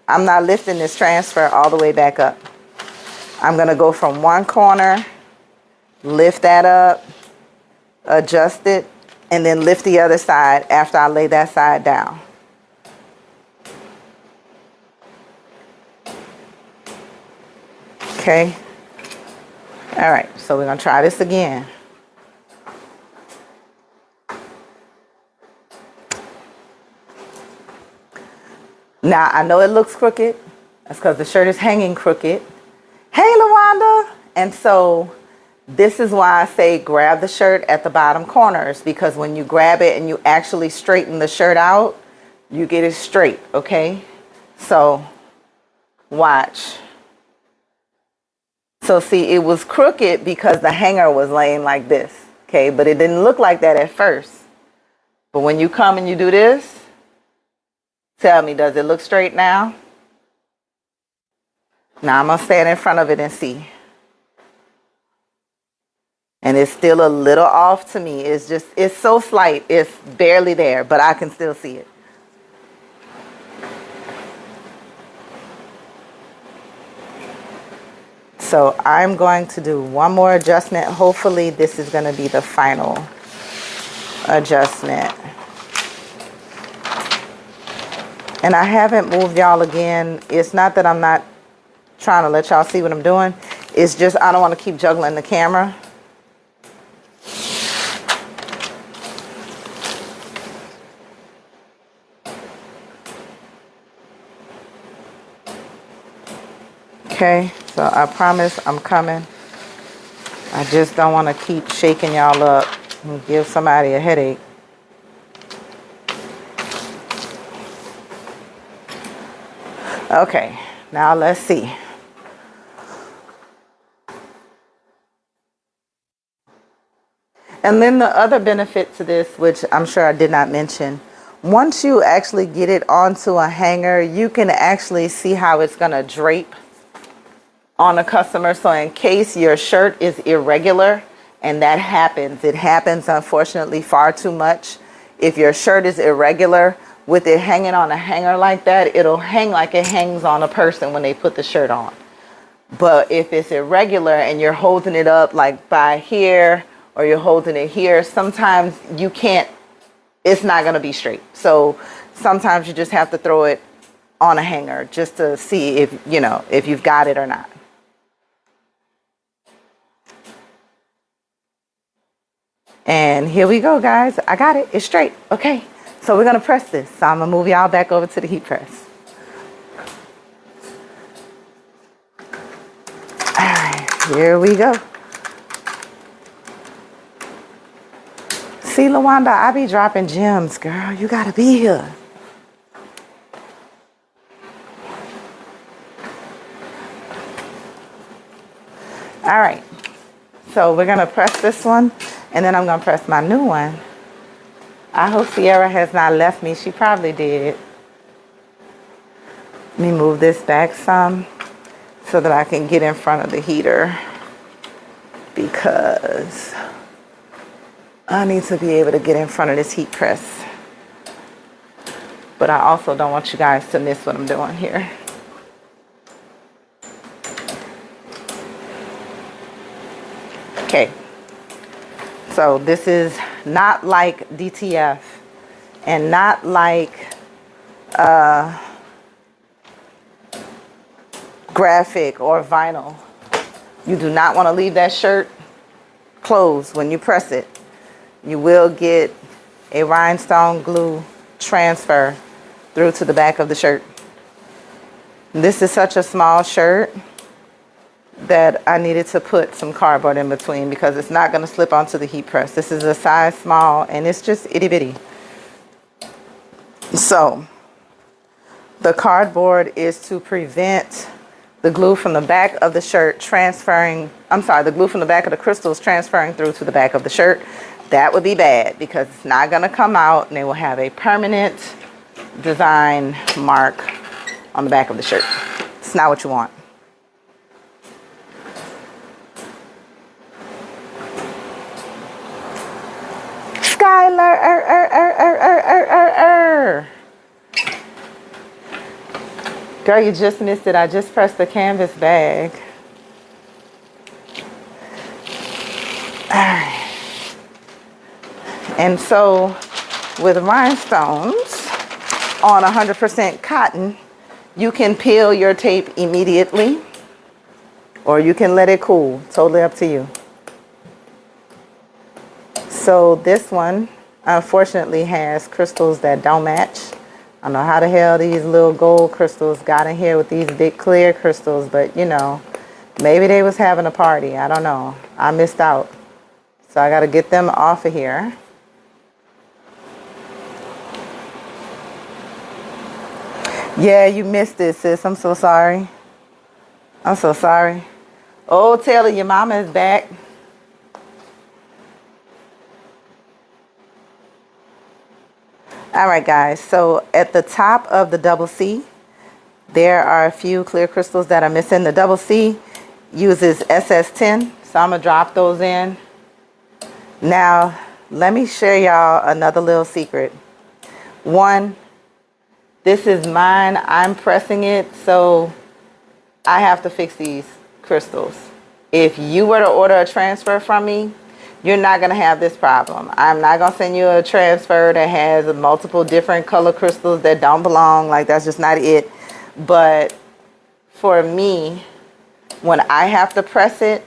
I'm not lifting this transfer all the way back up. I'm going to go from one corner, lift that up, adjust it, and then lift the other side after I lay that side down. Okay. All right, so we're going to try this again. Now, I know it looks crooked. That's because the shirt is hanging crooked. Hey, LaWanda. And so this is why I say grab the shirt at the bottom corners, because when you grab it and you actually straighten the shirt out, you get it straight, okay? So watch. So see, it was crooked because the hanger was laying like this, okay? But it didn't look like that at first. But when you come and you do this, tell me, does it look straight now? Now I'm going to stand in front of it and see. And it's still a little off to me. It's just, it's so slight. It's barely there, but I can still see it. So I'm going to do one more adjustment. Hopefully this is going to be the final adjustment. And I haven't moved y'all again. It's not that I'm not trying to let y'all see what I'm doing. It's just I don't want to keep juggling the camera. Okay, so I promise I'm coming. I just don't want to keep shaking y'all up and give somebody a headache. Okay, now let's see. And then the other benefit to this, which I'm sure I did not mention, once you actually get it onto a hanger, you can actually see how it's going to drape on a customer. So in case your shirt is irregular, and that happens, it happens unfortunately far too much. If your shirt is irregular, with it hanging on a hanger like that, it'll hang like it hangs on a person when they put the shirt on. But if it's irregular and you're holding it up like by here, or you're holding it here, sometimes you can't, it's not going to be straight. So sometimes you just have to throw it on a hanger just to see if, you know, if you've got it or not. And here we go, guys. I got it. It's straight. Okay. So we're going to press this. So I'm going to move y'all back over to the heat press. All right. Here we go. See, LaWanda, I be dropping gems, girl. You got to be here. All right. So we're going to press this one, and then I'm going to press my new one. I hope Sierra has not left me. She probably did. Let me move this back some so that I can get in front of the heater, because I need to be able to get in front of this heat press. But I also don't want you guys to miss what I'm doing here. Okay. So this is not like DTF and not like graphic or vinyl. You do not want to leave that shirt closed when you press it. You will get a rhinestone glue transfer through to the back of the shirt. This is such a small shirt that I needed to put some cardboard in between because it's not going to slip onto the heat press. This is a size small and it's just itty bitty. So the cardboard is to prevent the glue from the back of the shirt transferring, the glue from the back of the crystals transferring through to the back of the shirt. That would be bad because it's not going to come out and they will have a permanent design mark on the back of the shirt. It's not what you want. Skylar, Girl, you just missed it. I just pressed the canvas bag. Alright. And so with rhinestones on 100% cotton, you can peel your tape immediately or you can let it cool. Totally up to you. So this one, unfortunately, has crystals that don't match. I don't know how the hell these little gold crystals got in here with these big clear crystals, but you know, maybe they was having a party. I don't know. I missed out. So I got to get them off of here. Yeah, you missed it, sis. I'm so sorry. I'm so sorry. Oh, Taylor, your mama is back. All right, guys, so at the top of the double C, there are a few clear crystals that are missing. The double C uses SS10, so I'm going to drop those in. Now, let me share y'all another little secret. One, this is mine. I'm pressing it, so I have to fix these crystals. If you were to order a transfer from me, you're not going to have this problem. I'm not going to send you a transfer that has multiple different color crystals that don't belong. Like, that's just not it. But for me, when I have to press it,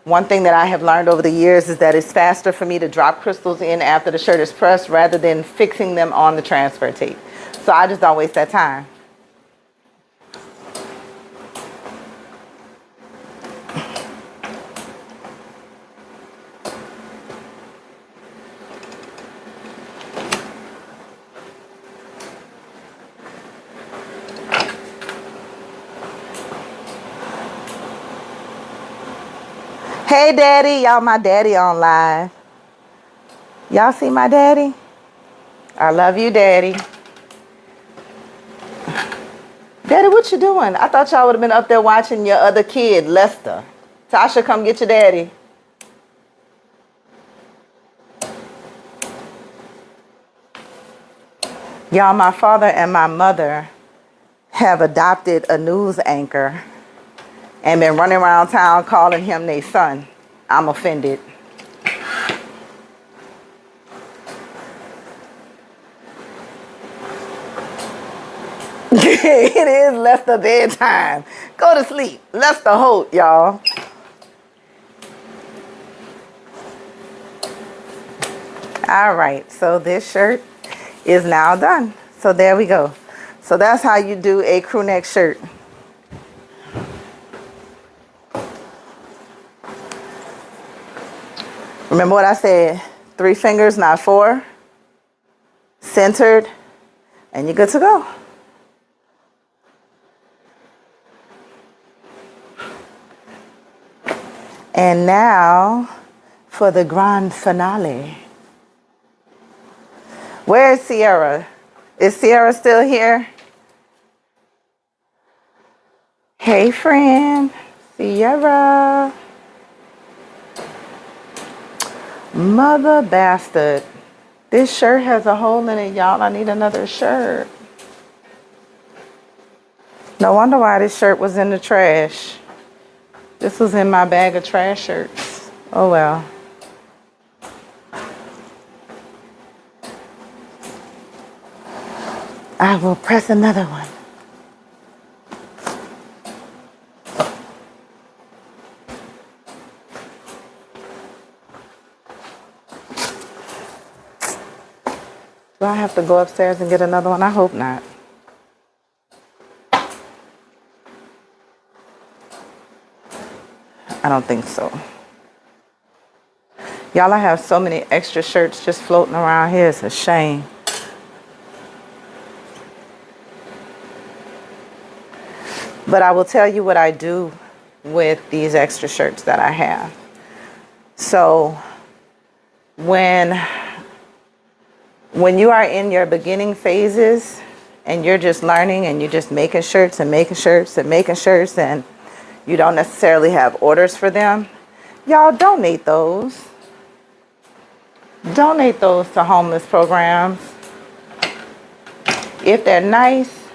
one thing that I have learned over the years is that it's faster for me to drop crystals in after the shirt is pressed rather than fixing them on the transfer tape. So I just don't waste that time. Hey, Daddy. Y'all, my daddy on live. Y'all see my daddy? I love you, Daddy. Daddy, what you doing? I thought y'all would have been up there watching your other kid, Lester. Tasha, come get your daddy. Y'all, my father and my mother have adopted a news anchor and been running around town calling him their son. I'm offended. It is Lester bedtime. Go to sleep. Lester Holt, y'all. All right, so this shirt is now done. So there we go. So that's how you do a crew neck shirt. Remember what I said? 3 fingers, not 4. Centered, and you're good to go. And now for the grand finale. Where is Sierra? Is Sierra still here? Hey, friend. Sierra. Mother bastard. This shirt has a hole in it, y'all. I need another shirt. No wonder why this shirt was in the trash. This was in my bag of trash shirts. Oh, well. I will press another one. Do I have to go upstairs and get another one? I hope not. I don't think so. Y'all, I have so many extra shirts just floating around here. It's a shame. But I will tell you what I do with these extra shirts that I have. So when you are in your beginning phases and you're just learning and you're just making shirts and making shirts and making shirts and you don't necessarily have orders for them, y'all donate those. Donate those to homeless programs. If they're nice,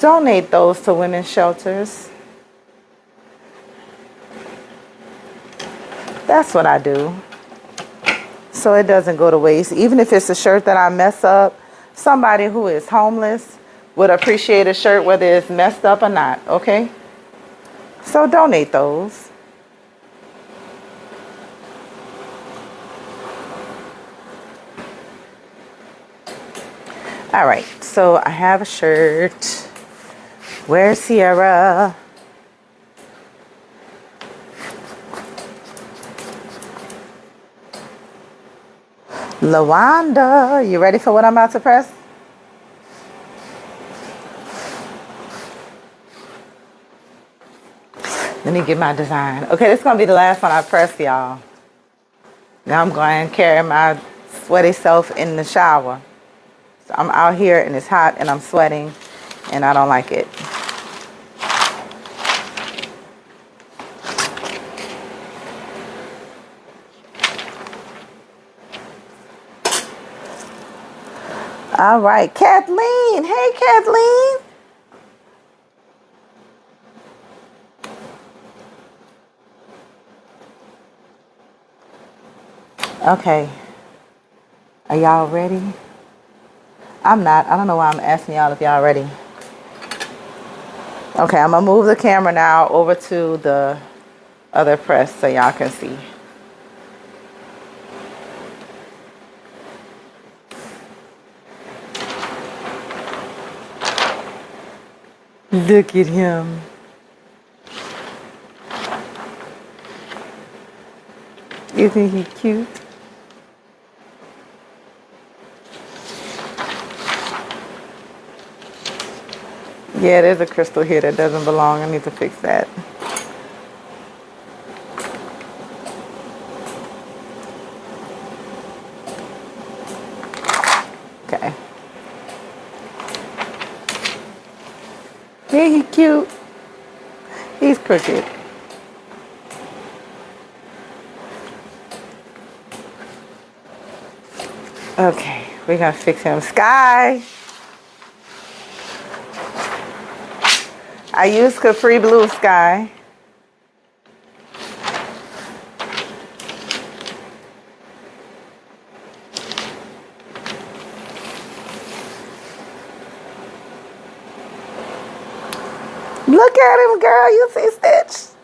donate those to women's shelters. That's what I do. So it doesn't go to waste. Even if it's a shirt that I mess up, somebody who is homeless would appreciate a shirt whether it's messed up or not, okay? So donate those. All right, so I have a shirt. Where's Sierra? LaWanda, you ready for what I'm about to press? Let me get my design. Okay, this is going to be the last one I press, y'all. Now I'm going to carry my sweaty self in the shower. So I'm out here and it's hot and I'm sweating and I don't like it. All right, Kathleen. Hey, Kathleen. Okay. Are y'all ready? I'm not. I don't know why I'm asking y'all if y'all ready. Okay, I'm going to move the camera now over to the other press so y'all can see. Look at him. Isn't he cute? Yeah, there's a crystal here that doesn't belong. I need to fix that. Okay. Yeah, he cute. He's crooked. Okay, we're gonna fix him. Sky. I use Capri Blue, Sky. Look at him, girl. You see Stitch?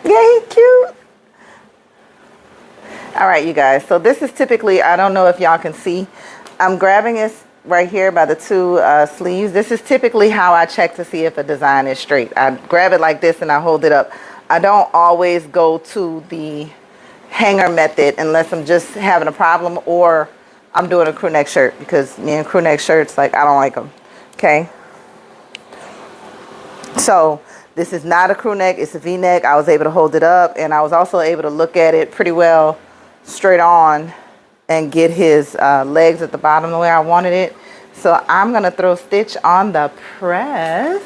Yeah, he cute. All right, you guys. So this is typically, I don't know if y'all can see. I'm grabbing this right here by the two sleeves. This is typically how I check to see if a design is straight. I grab it like this and I hold it up. I don't always go to the hanger method unless I'm just having a problem or I'm doing a crew neck shirt, because me and crew neck shirts, like, I don't like them. Okay. So this is not a crew neck, it's a V-neck. I was able to hold it up, and I was also able to look at it pretty well straight on and get his legs at the bottom the way I wanted it. So I'm gonna throw Stitch on the press.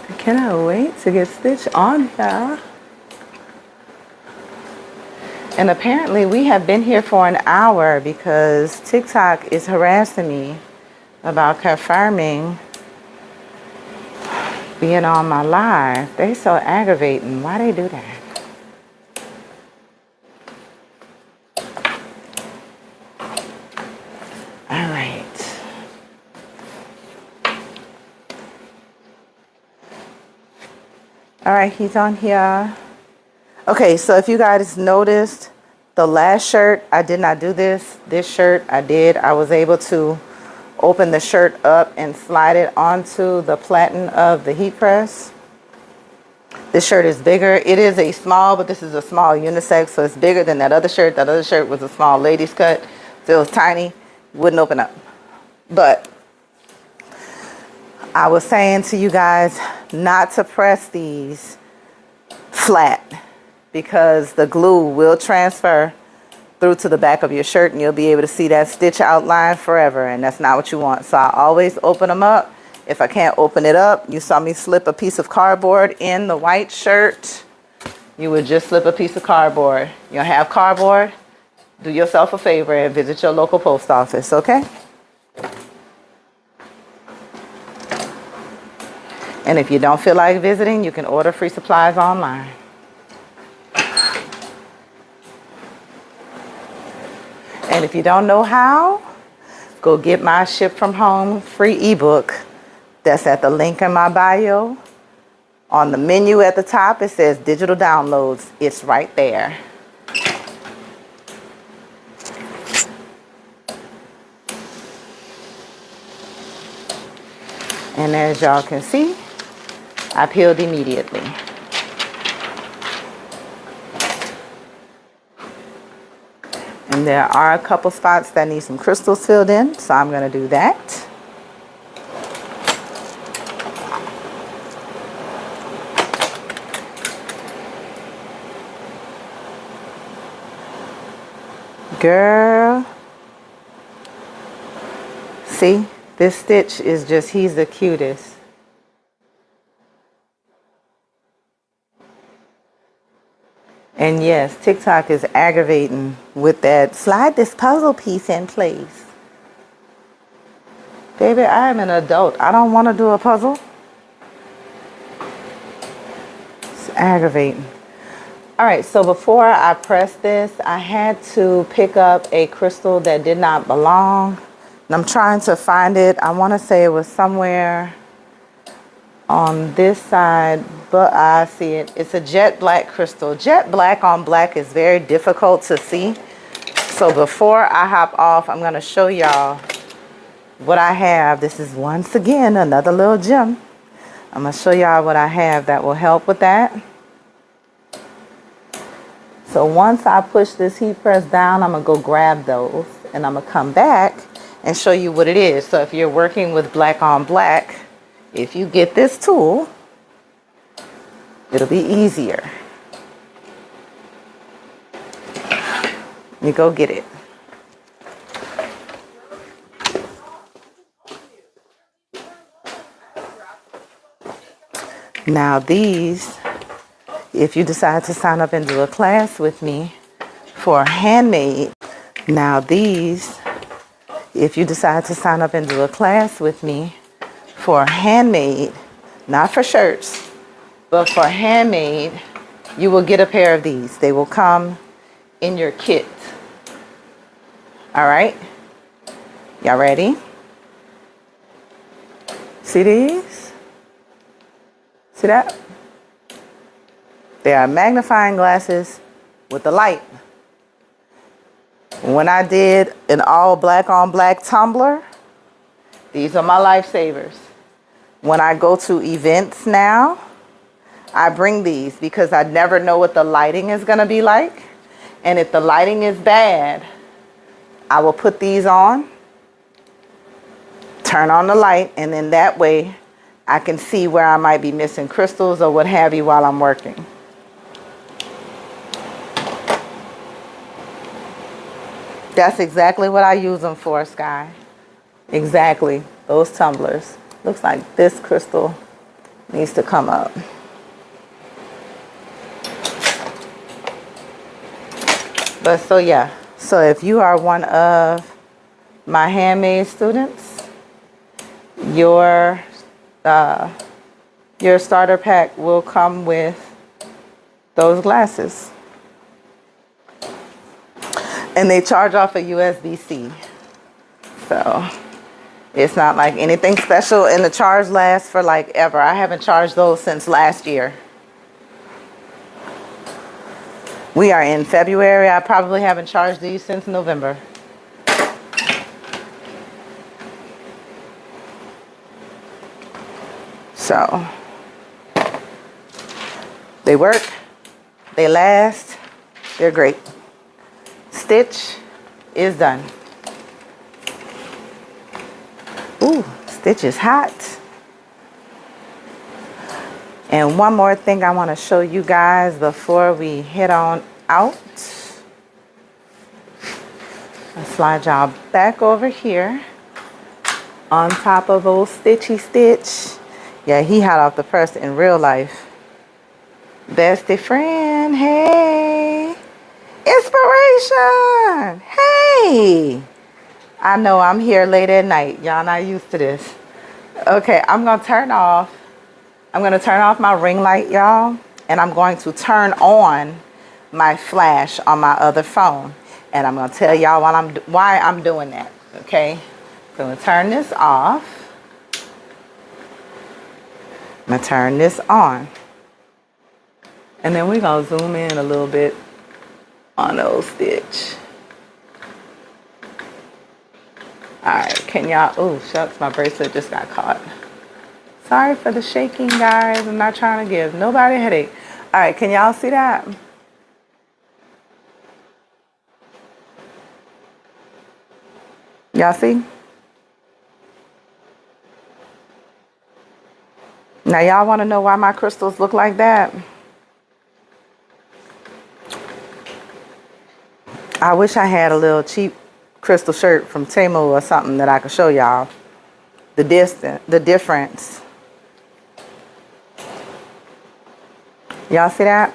I cannot wait to get Stitch on here. And apparently we have been here for an hour because TikTok is harassing me about confirming being on my live. They so aggravating. Why they do that? All right. All right, he's on here. Okay, so if you guys noticed, the last shirt, I did not do this. This shirt, I did. I was able to open the shirt up and slide it onto the platen of the heat press. This shirt is bigger. It is a small, but this is a small unisex, so it's bigger than that other shirt. That other shirt was a small ladies cut, so it was tiny, wouldn't open up. But I was saying to you guys not to press these flat, because the glue will transfer through to the back of your shirt and you'll be able to see that stitch outline forever, and that's not what you want. So I always open them up. If I can't open it up, you saw me slip a piece of cardboard in the white shirt. You would just slip a piece of cardboard. You don't have cardboard? Do yourself a favor and visit your local post office, okay? And if you don't feel like visiting, you can order free supplies online. And if you don't know how, go get my Ship From Home free ebook. That's at the link in my bio. On the menu at the top, it says digital downloads. It's right there. And as y'all can see, I peeled immediately. And there are a couple spots that need some crystals filled in, so I'm going to do that. Girl. See, this stitch is just, he's the cutest. And yes, TikTok is aggravating with that. Slide this puzzle piece in, please. Baby, I am an adult. I don't want to do a puzzle. It's aggravating. All right, so before I press this, I had to pick up a crystal that did not belong. And I'm trying to find it. I want to say it was somewhere on this side, but I see it. It's a jet black crystal. Jet black on black is very difficult to see. So before I hop off, I'm going to show y'all what I have. This is once again another little gem. I'm going to show y'all what I have that will help with that. So once I push this heat press down, I'm going to go grab those and I'm going to come back and show you what it is. So if you're working with black on black, if you get this tool, it'll be easier. You go get it. Now these, if you decide to sign up and do a class with me for handmade, now these, if you decide to sign up and do a class with me for handmade, not for shirts, but for handmade, you will get a pair of these. They will come in your kit. All right? Y'all ready? See these? See that? They are magnifying glasses with the light. When I did an all black on black tumbler, these are my lifesavers. When I go to events now, I bring these because I never know what the lighting is going to be like. And if the lighting is bad, I will put these on, turn on the light, and then that way I can see where I might be missing crystals or what have you while I'm working. That's exactly what I use them for, Sky. Exactly, those tumblers. Looks like this crystal needs to come up. But so yeah, so if you are one of my handmade students, your starter pack will come with those glasses. And they charge off a USB-C. So it's not like anything special, and the charge lasts for like ever. I haven't charged those since last year. We are in February. I probably haven't charged these since November. So they work, they last, they're great. Stitch is done. Ooh, stitch is hot. And one more thing I want to show you guys before we head on out. I'll slide y'all back over here on top of old Stitchy Stitch. Yeah, he hot off the press in real life. Bestie friend, hey. Inspiration, hey. I know I'm here late at night. Y'all not used to this. Okay, I'm going to turn off my ring light, y'all. And I'm going to turn on my flash on my other phone. And I'm going to tell y'all why I'm doing that, okay? So I'm going to turn this off. I'm going to turn this on. And then we're going to zoom in a little bit on those stitch. Alright, can y'all, oh shucks, my bracelet just got caught. Sorry for the shaking, guys. I'm not trying to give nobody a headache. Alright, can y'all see that? Y'all see? Now y'all want to know why my crystals look like that? I wish I had a little cheap crystal shirt from Temu or something that I could show y'all the difference. Y'all see that?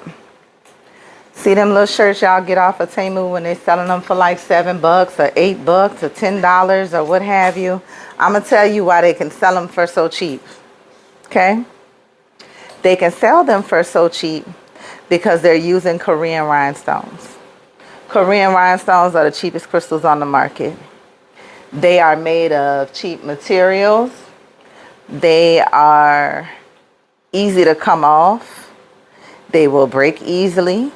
See them little shirts y'all get off of Temu when they selling them for like $7 or $8 or $10 or what have you? I'm gonna tell you why they can sell them for so cheap. Okay? They can sell them for so cheap because they're using Korean rhinestones. Korean rhinestones are the cheapest crystals on the market. They are made of cheap materials. They are easy to come off. They will break easily.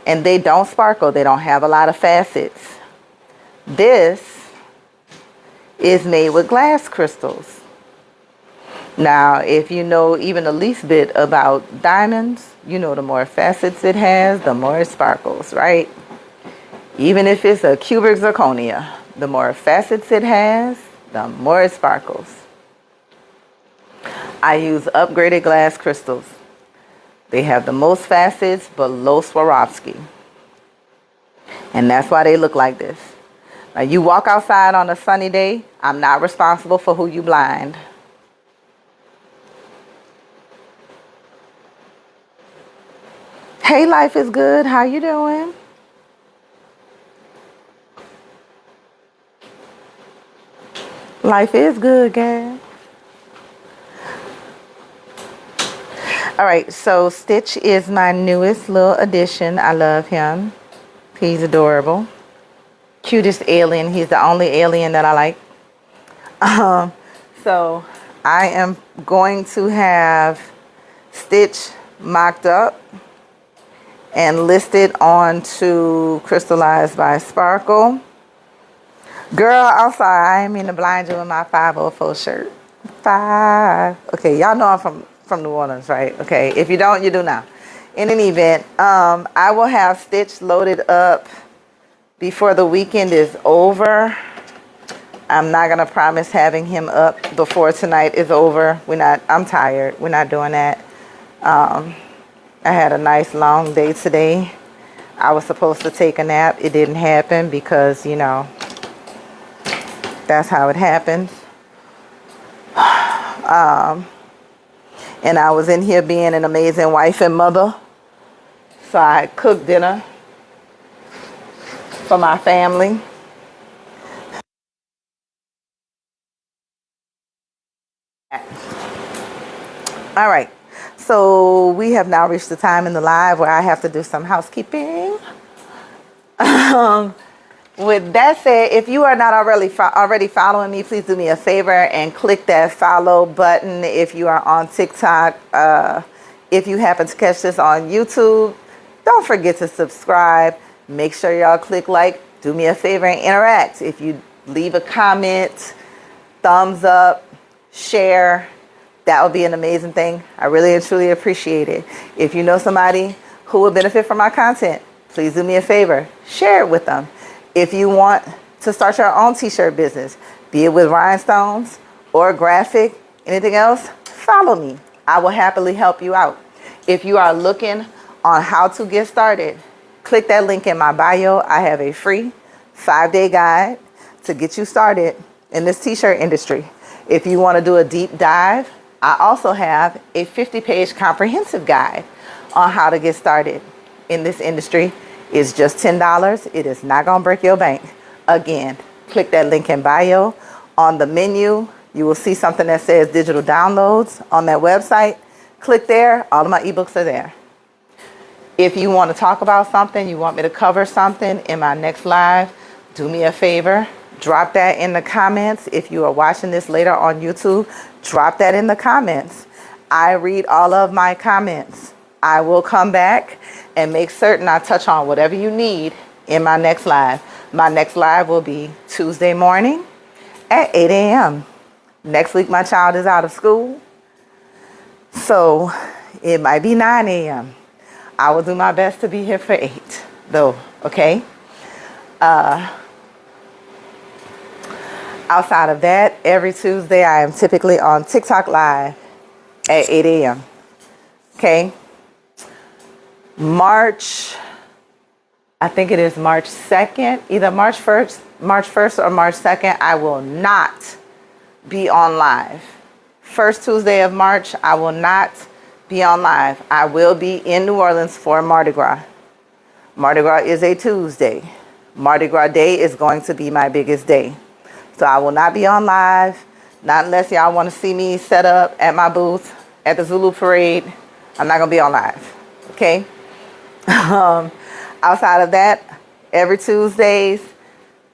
And they don't sparkle. They don't have a lot of facets. This is made with glass crystals. Now, if you know even the least bit about diamonds, you know the more facets it has, the more it sparkles, right? Even if it's a cubic zirconia, the more facets it has, the more it sparkles. I use upgraded glass crystals. They have the most facets, but low Swarovski. And that's why they look like this. Now, you walk outside on a sunny day, I'm not responsible for who you blind. Hey, life is good. How you doing? Life is good, gal. All right, so Stitch is my newest little addition. I love him. He's adorable. Cutest alien. He's the only alien that I like. So I am going to have Stitch mocked up and listed onto Crystallized by Sparkle. Girl, I'm sorry. I didn't mean to blind you with my 504 shirt. Okay, y'all know I'm from New Orleans, right? Okay, if you don't, you do now. In any event, I will have Stitch loaded up before the weekend is over. I'm not gonna promise having him up before tonight is over. I'm tired. We're not doing that. I had a nice long day today. I was supposed to take a nap. It didn't happen because, you know, that's how it happens. And I was in here being an amazing wife and mother. So I cooked dinner for my family. All right. So we have now reached the time in the live where I have to do some housekeeping. With that said, if you are not already following me, please do me a favor and click that follow button. If you are on TikTok, if you happen to catch this on YouTube, don't forget to subscribe. Make sure y'all click like. Do me a favor and interact. If you leave a comment, thumbs up, share, that would be an amazing thing. I really and truly appreciate it. If you know somebody who would benefit from my content, please do me a favor. Share it with them. If you want to start your own t-shirt business, be it with rhinestones or graphic, anything else, follow me. I will happily help you out. If you are looking on how to get started, click that link in my bio. I have a free 5-day guide to get you started in this t-shirt industry. If you want to do a deep dive, I also have a 50-page comprehensive guide on how to get started in this industry. It's just $10. It is not going to break your bank. Again, click that link in bio. On the menu, you will see something that says digital downloads on that website. Click there. All of my ebooks are there. If you want to talk about something, you want me to cover something in my next live, do me a favor. Drop that in the comments. If you are watching this later on YouTube, drop that in the comments. I read all of my comments. I will come back and make certain I touch on whatever you need in my next live. My next live will be Tuesday morning at 8 a.m. Next week, my child is out of school, so it might be 9 a.m. I will do my best to be here for 8, though, okay? Outside of that, every Tuesday, I am typically on TikTok Live at 8 a.m., okay? I think it is March 2nd, either March 1st or March 2nd, I will not be on live. First Tuesday of March, I will not be on live. I will be in New Orleans for Mardi Gras. Mardi Gras is a Tuesday. Mardi Gras Day is going to be my biggest day. So I will not be on live, not unless y'all want to see me set up at my booth at the Zulu Parade. I'm not going to be on live, okay? Outside of that, every Tuesday,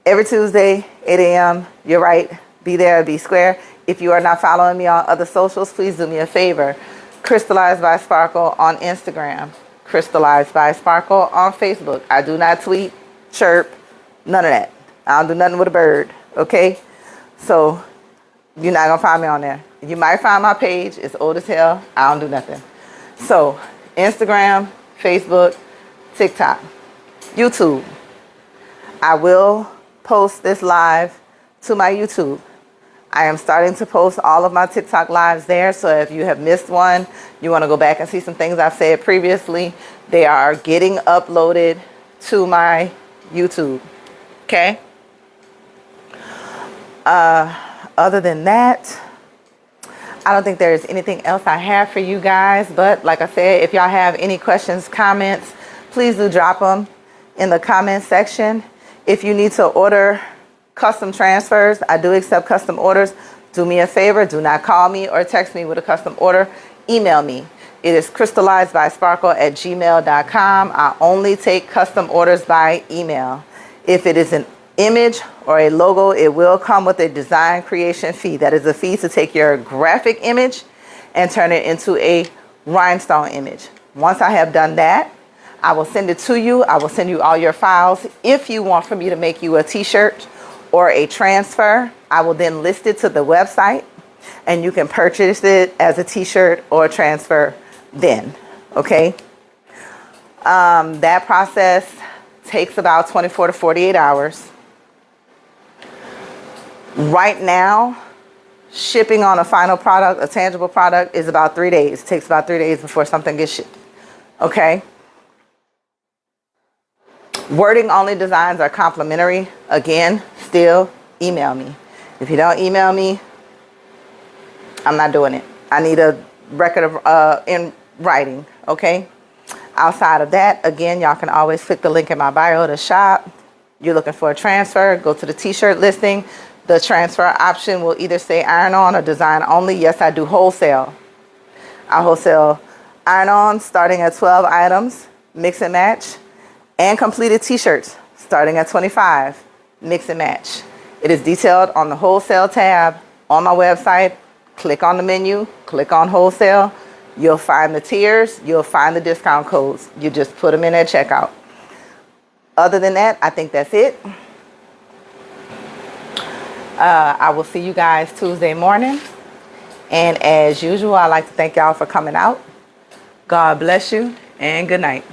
8 a.m., you're right, be there, be square. If you are not following me on other socials, please do me a favor. Crystallized by Sparkle on Instagram. Crystallized by Sparkle on Facebook. I do not tweet, chirp, none of that. I don't do nothing with a bird, okay? So you're not gonna find me on there. You might find my page. It's old as hell. I don't do nothing. So Instagram, Facebook, TikTok, YouTube. I will post this live to my YouTube. I am starting to post all of my TikTok lives there. So if you have missed one, you want to go back and see some things I've said previously, they are getting uploaded to my YouTube. Okay? Other than that, I don't think there's anything else I have for you guys. But like I said, if y'all have any questions, comments, please do drop them in the comment section. If you need to order custom transfers, I do accept custom orders. Do me a favor, do not call me or text me with a custom order. Email me. It is crystallizedbysparkle@gmail.com. I only take custom orders by email. If it is an image or a logo, it will come with a design creation fee. That is a fee to take your graphic image and turn it into a rhinestone image. Once I have done that, I will send it to you. I will send you all your files. If you want for me to make you a t-shirt or a transfer, I will then list it to the website and you can purchase it as a t-shirt or a transfer then. Okay? That process takes about 24 to 48 hours. Right now, shipping on a final product, a tangible product, is about 3 days. It takes about 3 days before something gets shipped. Okay? Wording only designs are complimentary. Again, still email me. If you don't email me, I'm not doing it. I need a record of in writing. Okay? Outside of that, again, y'all can always click the link in my bio to shop. You're looking for a transfer, go to the t-shirt listing. The transfer option will either say iron-on or design only. Yes, I do wholesale. I wholesale iron-on starting at 12 items, mix and match, and completed t-shirts starting at 25, mix and match. It is detailed on the wholesale tab on my website. Click on the menu, click on wholesale. You'll find the tiers, you'll find the discount codes. You just put them in at checkout. Other than that, I think that's it. I will see you guys Tuesday morning. And as usual, I'd like to thank y'all for coming out. God bless you and good night.